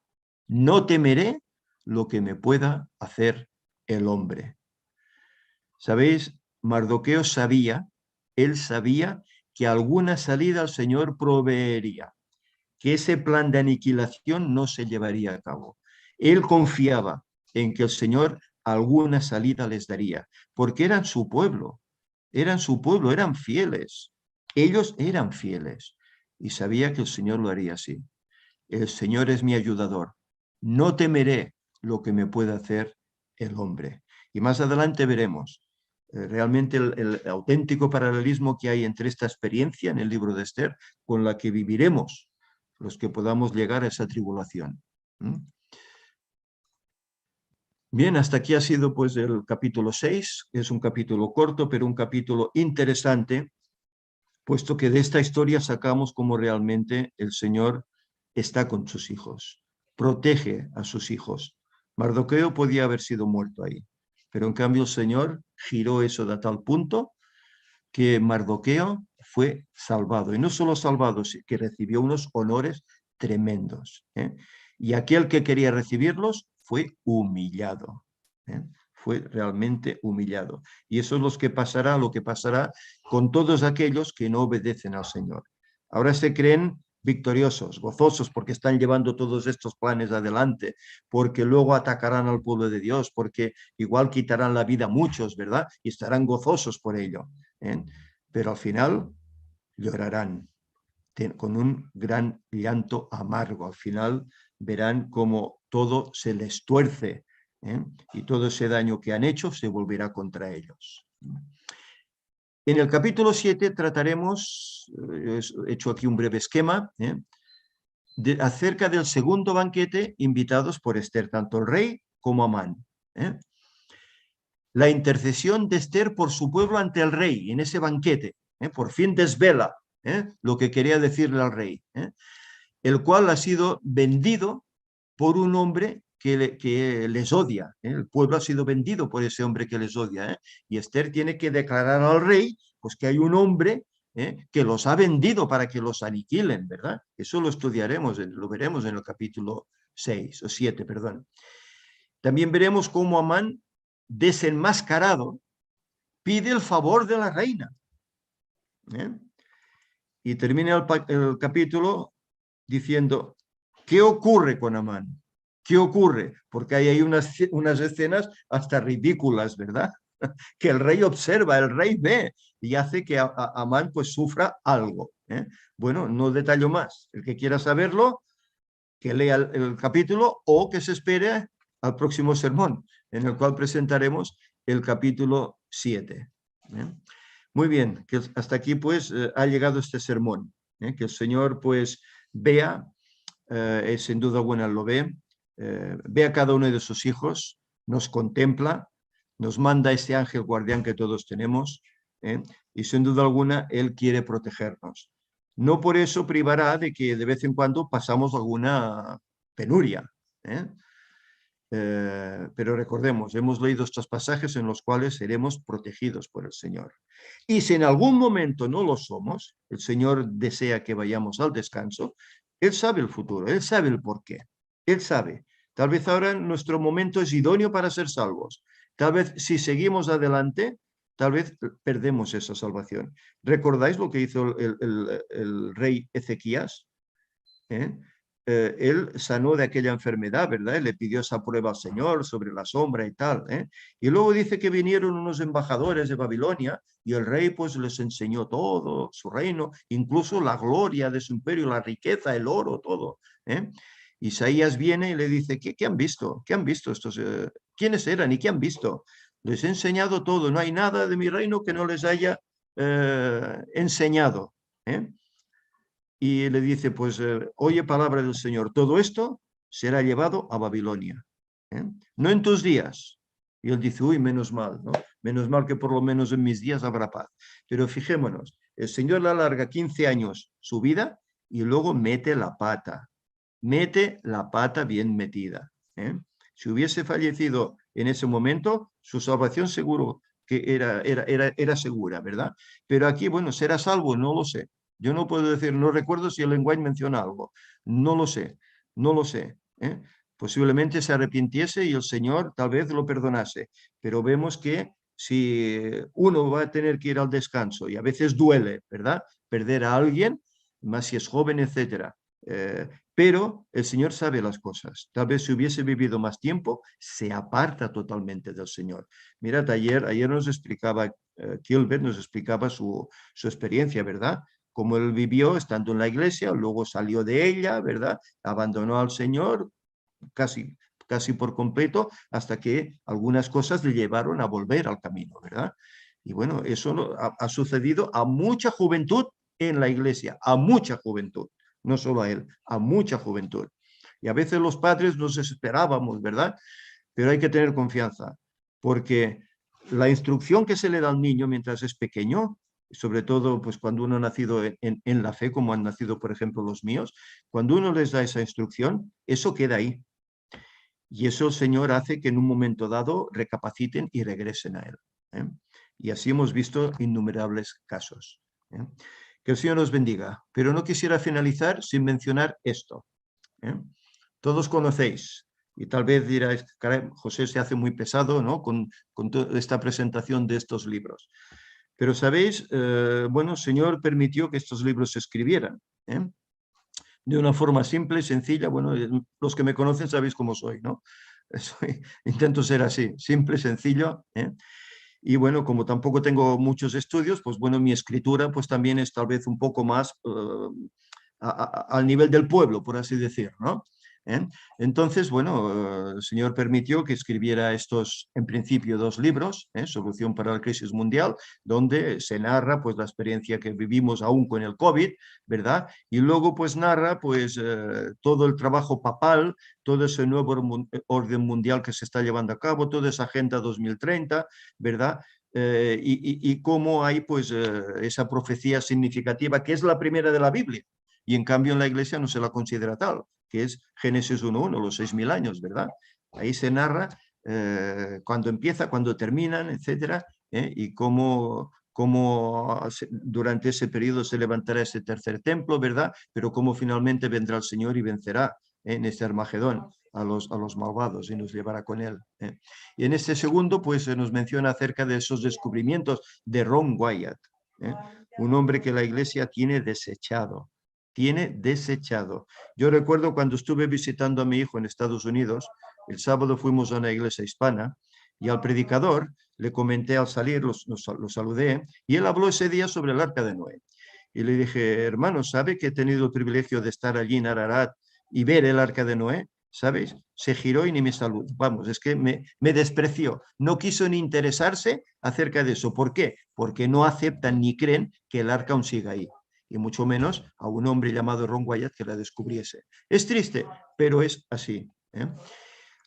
no temeré lo que me pueda hacer el hombre. ¿Sabéis? Mardoqueo él sabía que alguna salida el Señor proveería, que ese plan de aniquilación no se llevaría a cabo. Él confiaba en que el Señor alguna salida les daría, porque eran su pueblo, eran fieles. Ellos eran fieles y sabía que el Señor lo haría así. el Señor es mi ayudador. No temeré lo que me pueda hacer el hombre. Y más adelante veremos realmente el auténtico paralelismo que hay entre esta experiencia en el libro de Esther con la que viviremos los que podamos llegar a esa tribulación. Bien, hasta aquí ha sido pues el capítulo 6, es un capítulo corto, pero un capítulo interesante, puesto que de esta historia sacamos cómo realmente el Señor está con sus hijos, protege a sus hijos. Mardoqueo podía haber sido muerto ahí, pero en cambio el Señor giró eso de tal punto que Mardoqueo fue salvado, y no solo salvado, sino que recibió unos honores tremendos, ¿eh? Y aquel que quería recibirlos fue humillado, ¿eh? Fue realmente humillado. Y eso es lo que pasará con todos aquellos que no obedecen al Señor. Ahora se creen victoriosos, gozosos, porque están llevando todos estos planes adelante, porque luego atacarán al pueblo de Dios, porque igual quitarán la vida a muchos, ¿verdad? Y estarán gozosos por ello, ¿eh? Pero al final llorarán con un gran llanto amargo. Al final verán cómo todo se les tuerce, ¿eh? Y todo ese daño que han hecho se volverá contra ellos. En el capítulo 7 trataremos, he hecho aquí un breve esquema, acerca del segundo banquete invitados por Esther, tanto el rey como Amán. La intercesión de Esther por su pueblo ante el rey en ese banquete, por fin desvela lo que quería decirle al rey, el cual ha sido vendido por un hombre que les odia. El pueblo ha sido vendido por ese hombre que les odia. Y Esther tiene que declarar al rey pues, que hay un hombre que los ha vendido para que los aniquilen, ¿verdad? Eso lo estudiaremos, lo veremos en el capítulo 6 o 7, perdón. También veremos cómo Amán, desenmascarado, pide el favor de la reina. Y termina el capítulo diciendo, ¿qué ocurre con Amán? ¿Qué ocurre? Porque hay unas escenas hasta ridículas, ¿verdad? Que el rey observa, el rey ve y hace que Amán pues sufra algo. Bueno, no detallo más. El que quiera saberlo, que lea el capítulo o que se espere al próximo sermón, en el cual presentaremos el capítulo 7. Muy bien, que hasta aquí pues ha llegado este sermón. Que el Señor pues vea, sin duda alguna lo ve, ve a cada uno de sus hijos, nos contempla, nos manda ese ángel guardián que todos tenemos, y sin duda alguna Él quiere protegernos. No por eso privará de que de vez en cuando pasamos alguna penuria. Pero recordemos, hemos leído estos pasajes en los cuales seremos protegidos por el Señor. Y si en algún momento no lo somos, el Señor desea que vayamos al descanso, Él sabe el futuro, Él sabe el porqué, Él sabe. Tal vez ahora nuestro momento es idóneo para ser salvos. Tal vez si seguimos adelante, tal vez perdemos esa salvación. ¿Recordáis lo que hizo el rey Ezequías? Él sanó de aquella enfermedad, ¿verdad? Él le pidió esa prueba al Señor sobre la sombra y tal. Y luego dice que vinieron unos embajadores de Babilonia y el rey pues les enseñó todo su reino, incluso la gloria de su imperio, la riqueza, el oro, todo. Isaías viene y le dice, ¿qué han visto? ¿Qué han visto estos? ¿Quiénes eran y qué han visto? Les he enseñado todo, no hay nada de mi reino que no les haya enseñado. Y le dice, pues, oye palabra del Señor, todo esto será llevado a Babilonia, no en tus días. Y él dice, uy, menos mal, ¿no? Menos mal que por lo menos en mis días habrá paz. Pero fijémonos, el Señor le alarga 15 años su vida y luego mete la pata bien metida. Si hubiese fallecido en ese momento, su salvación seguro que era segura, ¿verdad? Pero aquí, bueno, ¿será salvo? No lo sé. Yo no puedo decir, no recuerdo si el lenguaje menciona algo. No lo sé, no lo sé. Posiblemente se arrepintiese y el Señor tal vez lo perdonase. Pero vemos que si uno va a tener que ir al descanso y a veces duele, ¿verdad? Perder a alguien, más si es joven, etcétera. Pero el Señor sabe las cosas. Tal vez si hubiese vivido más tiempo, se aparta totalmente del Señor. Mirad, ayer nos explicaba, Gilbert nos explicaba su experiencia, ¿verdad? como él vivió estando en la iglesia, luego salió de ella, ¿verdad? Abandonó al Señor casi por completo, hasta que algunas cosas le llevaron a volver al camino, ¿verdad? Y bueno, eso ha sucedido a mucha juventud en la iglesia, a mucha juventud, no solo a él, a mucha juventud. Y a veces los padres nos desesperábamos, ¿verdad? Pero hay que tener confianza, porque la instrucción que se le da al niño mientras es pequeño, sobre todo pues cuando uno ha nacido en la fe, como han nacido, por ejemplo, los míos, cuando uno les da esa instrucción, eso queda ahí. Y eso el Señor hace que en un momento dado recapaciten y regresen a Él. ¿Eh? Y así hemos visto innumerables casos. ¿Eh? Que el Señor nos bendiga. Pero no quisiera finalizar sin mencionar esto. ¿Eh? Todos conocéis, y tal vez diráis, caray, José se hace muy pesado, ¿no? con toda esta presentación de estos libros. Pero sabéis, bueno, el Señor permitió que estos libros se escribieran. De una forma simple, sencilla. Bueno, los que me conocen sabéis cómo soy, ¿no? Intento ser así, simple, sencillo. Y bueno, como tampoco tengo muchos estudios, pues bueno, mi escritura pues también es tal vez un poco más al nivel del pueblo, por así decir, ¿no? Entonces, bueno, el Señor permitió que escribiera estos, en principio, 2 libros, Solución para la crisis mundial, donde se narra pues la experiencia que vivimos aún con el COVID, ¿verdad? Y luego pues narra pues todo el trabajo papal, todo ese nuevo orden mundial que se está llevando a cabo, toda esa Agenda 2030, ¿verdad? Y cómo hay pues esa profecía significativa que es la primera de la Biblia, y en cambio en la iglesia no se la considera tal, que es Génesis 1.1, los 6.000 años, ¿verdad? Ahí se narra cuándo empieza, cuándo terminan, etcétera, y cómo durante ese periodo se levantará ese tercer templo, ¿verdad? Pero cómo finalmente vendrá el Señor y vencerá en este Armagedón a los malvados y nos llevará con él. Y en este segundo, pues se nos menciona acerca de esos descubrimientos de Ron Wyatt, un hombre que la iglesia tiene desechado. Yo recuerdo cuando estuve visitando a mi hijo en Estados Unidos, el sábado fuimos a una iglesia hispana y al predicador le comenté al salir, lo saludé, y él habló ese día sobre el Arca de Noé. Y le dije, hermano, ¿sabe que he tenido el privilegio de estar allí en Ararat y ver el Arca de Noé? ¿Sabéis? Se giró y ni me saludó. Vamos, es que me despreció. No quiso ni interesarse acerca de eso. ¿Por qué? Porque no aceptan ni creen que el arca aún siga ahí. Y mucho menos a un hombre llamado Ron Wyatt que la descubriese. Es triste, pero es así.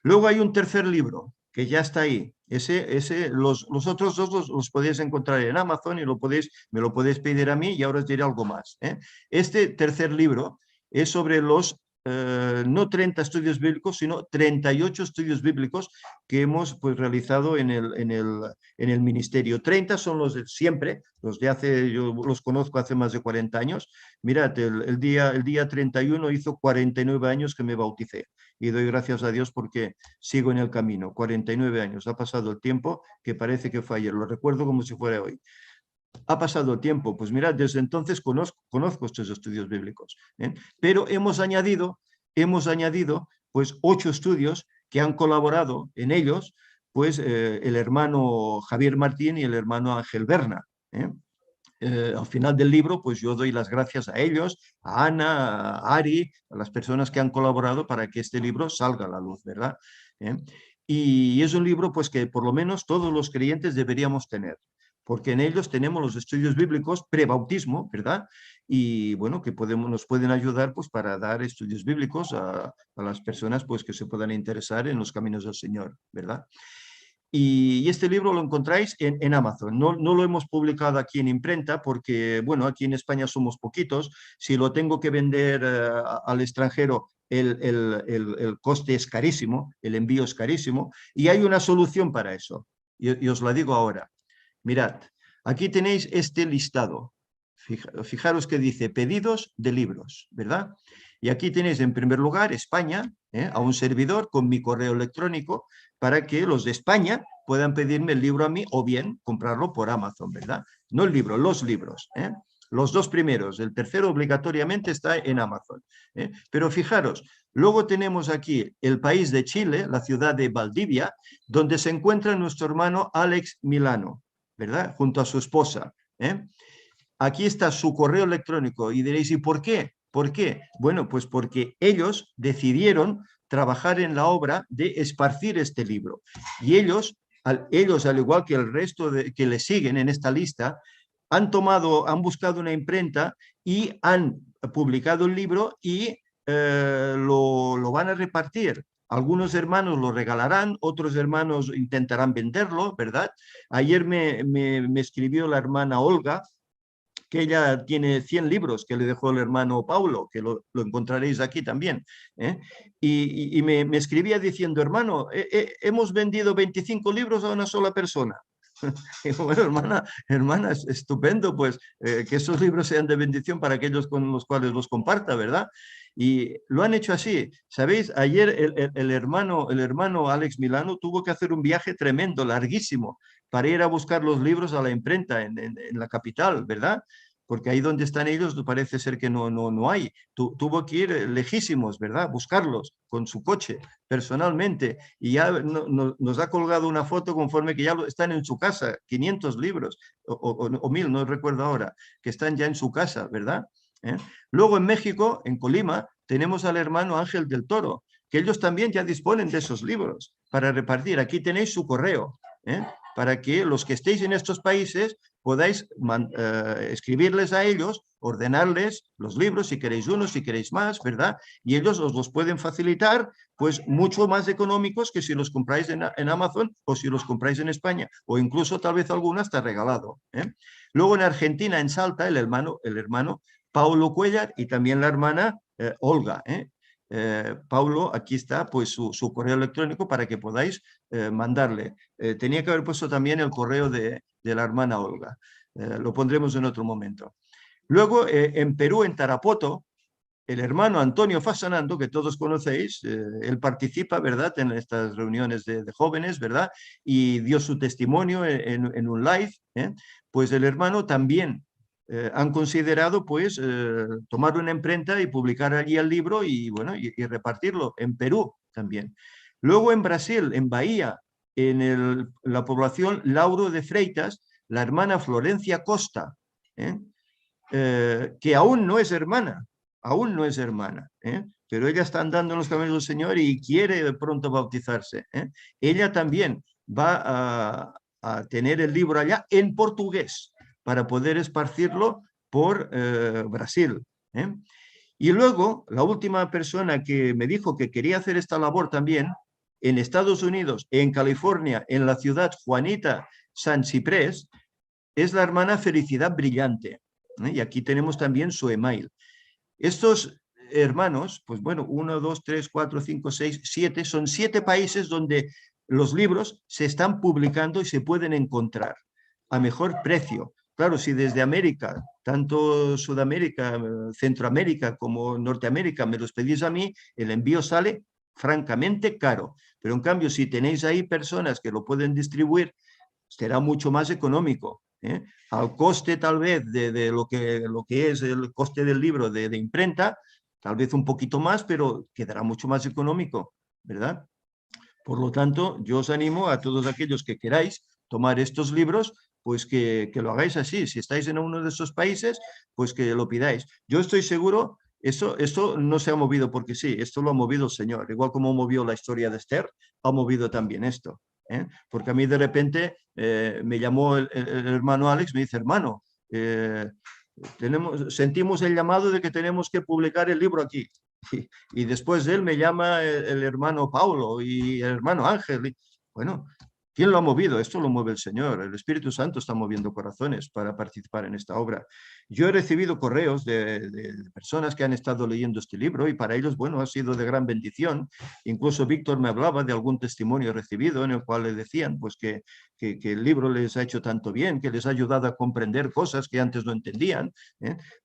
Luego hay un tercer libro que ya está ahí. Los otros 2 los podéis encontrar en Amazon y me lo podéis pedir a mí y ahora os diré algo más. Este tercer libro es sobre los no 30 estudios bíblicos, sino 38 estudios bíblicos que hemos pues, realizado en el ministerio. 30 son los de siempre, los de hace, yo los conozco hace más de 40 años. Mirad, el día 31 hizo 49 años que me bauticé y doy gracias a Dios porque sigo en el camino. 49 años, ha pasado el tiempo que parece que fue ayer, lo recuerdo como si fuera hoy. Ha pasado el tiempo, pues mirad, desde entonces conozco estos estudios bíblicos, pero hemos añadido pues 8 estudios que han colaborado en ellos, pues el hermano Javier Martín y el hermano Ángel Berna. Al final del libro, pues yo doy las gracias a ellos, a Ana, a Ari, a las personas que han colaborado para que este libro salga a la luz, ¿verdad? Y es un libro pues que por lo menos todos los creyentes deberíamos tener, porque en ellos tenemos los estudios bíblicos pre-bautismo, ¿verdad? Y bueno, que nos pueden ayudar pues para dar estudios bíblicos a las personas pues que se puedan interesar en los caminos del Señor, ¿verdad? Y este libro lo encontráis en Amazon. No lo hemos publicado aquí en imprenta porque, bueno, aquí en España somos poquitos. Si lo tengo que vender al extranjero, el coste es carísimo, el envío es carísimo. Y hay una solución para eso. Y os la digo ahora. Mirad, aquí tenéis este listado. Fijaros que dice pedidos de libros, ¿verdad? Y aquí tenéis en primer lugar España, a un servidor con mi correo electrónico para que los de España puedan pedirme el libro a mí o bien comprarlo por Amazon, ¿verdad? No el libro, los libros. Los 2 primeros, el tercero obligatoriamente está en Amazon. Pero fijaros, luego tenemos aquí el país de Chile, la ciudad de Valdivia, donde se encuentra nuestro hermano Alex Milano, ¿verdad? Junto a su esposa. aquí está su correo electrónico. Y diréis, ¿y por qué? ¿Por qué? Bueno, pues porque ellos decidieron trabajar en la obra de esparcir este libro. Y ellos, al igual que el resto que le siguen en esta lista, han buscado una imprenta y han publicado el libro y lo van a repartir. Algunos hermanos lo regalarán, otros hermanos intentarán venderlo, ¿verdad? Ayer me escribió la hermana Olga, que ella tiene 100 libros que le dejó el hermano Paulo, que lo encontraréis aquí también. ¿Eh? Y me escribía diciendo, hermano, hemos vendido 25 libros a una sola persona. Y digo, bueno, hermana, es estupendo, pues que esos libros sean de bendición para aquellos con los cuales los comparta, ¿verdad? Y lo han hecho así. ¿Sabéis? Ayer el hermano Alex Milano tuvo que hacer un viaje tremendo, larguísimo, para ir a buscar los libros a la imprenta en la capital, ¿verdad? Porque ahí donde están ellos parece ser que no hay. Tuvo que ir lejísimos, ¿verdad? Buscarlos con su coche, personalmente. Y ya nos ha colgado una foto conforme que ya están en su casa, 500 libros, o 1000, no recuerdo ahora, que están ya en su casa, ¿verdad? ¿Eh? Luego en México, en Colima, tenemos al hermano Ángel del Toro, que ellos también ya disponen de esos libros para repartir. Aquí tenéis su correo, para que los que estéis en estos países podáis escribirles a ellos, ordenarles los libros, si queréis uno, si queréis más, ¿verdad? Y ellos os los pueden facilitar, pues mucho más económicos que si los compráis en Amazon o si los compráis en España, o incluso tal vez alguno hasta regalado. Luego en Argentina, en Salta, el hermano Paulo Cuellar y también la hermana Olga. Paulo, aquí está pues su correo electrónico para que podáis mandarle. Tenía que haber puesto también el correo de la hermana Olga. Lo pondremos en otro momento. Luego, en Perú, en Tarapoto, el hermano Antonio Fasanando, que todos conocéis, él participa, ¿verdad?, en estas reuniones de jóvenes, ¿verdad?, y dio su testimonio en un live. Pues el hermano también han considerado, pues, tomar una imprenta y publicar allí el libro y, bueno, y repartirlo en Perú también. Luego en Brasil, en Bahía, en la población Lauro de Freitas, la hermana Florencia Costa, que aún no es hermana, pero ella está andando en los caminos del Señor y quiere pronto bautizarse. Ella también va a tener el libro allá en portugués para poder esparcirlo por Brasil. Y luego, la última persona que me dijo que quería hacer esta labor también, en Estados Unidos, en California, en la ciudad Juanita San Ciprés, es la hermana Felicidad Brillante. Y aquí tenemos también su email. Estos hermanos, pues bueno, 1, 2, 3, 4, 5, 6, 7, son 7 países donde los libros se están publicando y se pueden encontrar a mejor precio. Claro, si desde América, tanto Sudamérica, Centroamérica como Norteamérica me los pedís a mí, el envío sale francamente caro. Pero en cambio, si tenéis ahí personas que lo pueden distribuir, será mucho más económico. Al coste tal vez de lo que es el coste del libro de imprenta, tal vez un poquito más, pero quedará mucho más económico, ¿verdad? Por lo tanto, yo os animo a todos aquellos que queráis tomar estos libros, pues que lo hagáis así. Si estáis en uno de esos países, pues que lo pidáis. Yo estoy seguro, esto no se ha movido porque sí, esto lo ha movido el Señor. Igual como movió la historia de Esther, ha movido también esto. Porque a mí de repente me llamó el hermano Alex, me dice, hermano, sentimos el llamado de que tenemos que publicar el libro aquí. Y después de él me llama el hermano Paulo y el hermano Ángel. Bueno, ¿quién lo ha movido? Esto lo mueve el Señor. El Espíritu Santo está moviendo corazones para participar en esta obra. Yo he recibido correos de personas que han estado leyendo este libro y para ellos, bueno, ha sido de gran bendición. Incluso Víctor me hablaba de algún testimonio recibido en el cual le decían pues, que el libro les ha hecho tanto bien, que les ha ayudado a comprender cosas que antes no entendían.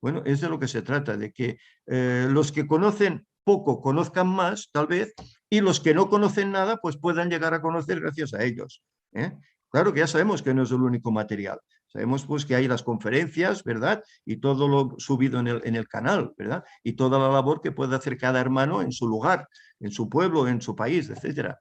Bueno, es de lo que se trata, de que los que conocen poco conozcan más, tal vez, y los que no conocen nada, pues puedan llegar a conocer gracias a ellos. Claro que ya sabemos que no es el único material. Sabemos pues que hay las conferencias, ¿verdad? Y todo lo subido en el canal, ¿verdad? Y toda la labor que puede hacer cada hermano en su lugar, en su pueblo, en su país, etcétera.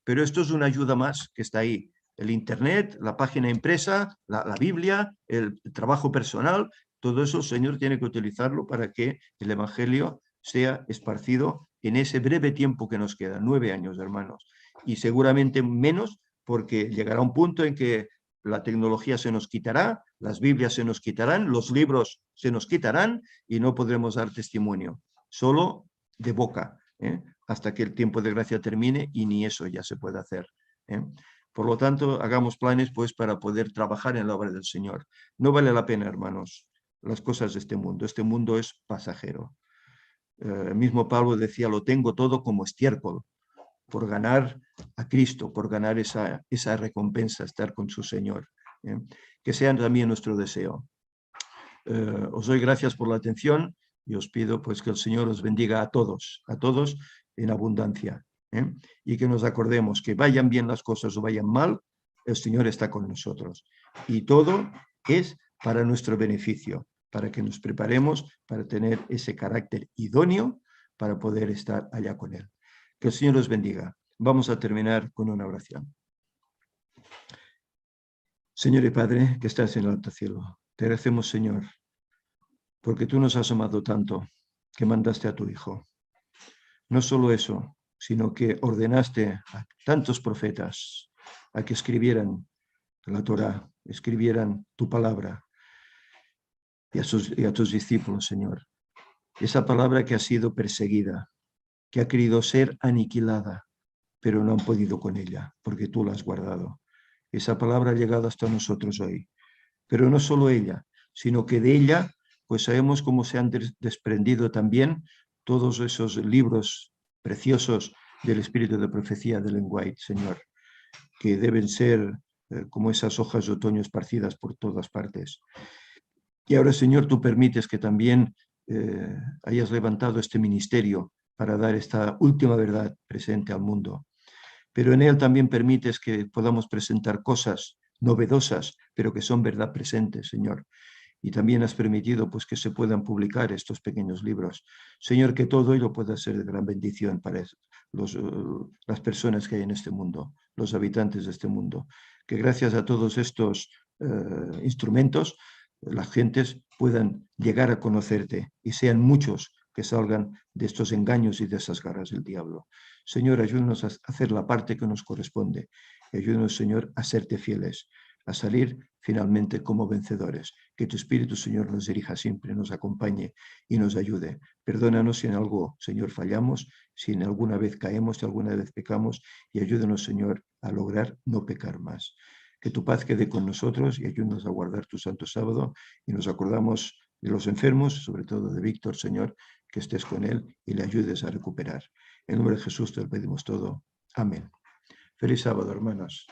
Pero esto es una ayuda más que está ahí. el Internet, la página impresa, la Biblia, el trabajo personal, todo eso el Señor tiene que utilizarlo para que el Evangelio sea esparcido en ese breve tiempo que nos queda, 9 años, hermanos. Y seguramente menos, porque llegará un punto en que la tecnología se nos quitará, las Biblias se nos quitarán, los libros se nos quitarán y no podremos dar testimonio, solo de boca, hasta que el tiempo de gracia termine y ni eso ya se puede hacer. Por lo tanto, hagamos planes pues para poder trabajar en la obra del Señor. No vale la pena, hermanos, las cosas de este mundo. Este mundo es pasajero. El mismo Pablo decía, lo tengo todo como estiércol, por ganar a Cristo, por ganar esa recompensa, estar con su Señor. Que sea también nuestro deseo. Os doy gracias por la atención y os pido pues que el Señor os bendiga a todos en abundancia. Y que nos acordemos que vayan bien las cosas o vayan mal, el Señor está con nosotros. Y todo es para nuestro beneficio, para que nos preparemos para tener ese carácter idóneo para poder estar allá con Él. Que el Señor os bendiga. Vamos a terminar con una oración. Señor y Padre, que estás en el alto cielo, te agradecemos, Señor, porque tú nos has amado tanto que mandaste a tu Hijo. No solo eso, sino que ordenaste a tantos profetas a que escribieran la Torá, escribieran tu palabra y a tus discípulos, Señor. Esa palabra que ha sido perseguida, que ha querido ser aniquilada, pero no han podido con ella, porque tú la has guardado. Esa palabra ha llegado hasta nosotros hoy. Pero no solo ella, sino que de ella, pues sabemos cómo se han desprendido también todos esos libros preciosos del espíritu de profecía de Ellen White, Señor, que deben ser como esas hojas de otoño esparcidas por todas partes. Y ahora, Señor, tú permites que también hayas levantado este ministerio para dar esta última verdad presente al mundo. Pero en él también permites que podamos presentar cosas novedosas, pero que son verdad presente, Señor. Y también has permitido pues, que se puedan publicar estos pequeños libros. Señor, que todo ello pueda ser de gran bendición para las personas que hay en este mundo, los habitantes de este mundo. Que gracias a todos estos instrumentos, las gentes puedan llegar a conocerte y sean muchos que salgan de estos engaños y de esas garras del diablo. Señor, ayúdanos a hacer la parte que nos corresponde. Y ayúdanos, Señor, a serte fieles, a salir finalmente como vencedores. Que tu Espíritu, Señor, nos dirija siempre, nos acompañe y nos ayude. Perdónanos si en algo, Señor, fallamos, si en alguna vez caemos, si alguna vez pecamos, y ayúdanos, Señor, a lograr no pecar más. Que tu paz quede con nosotros y ayúdanos a guardar tu santo sábado, y nos acordamos de los enfermos, sobre todo de Víctor, Señor, que estés con él y le ayudes a recuperar. En nombre de Jesús te lo pedimos todo. Amén. Feliz sábado, hermanos.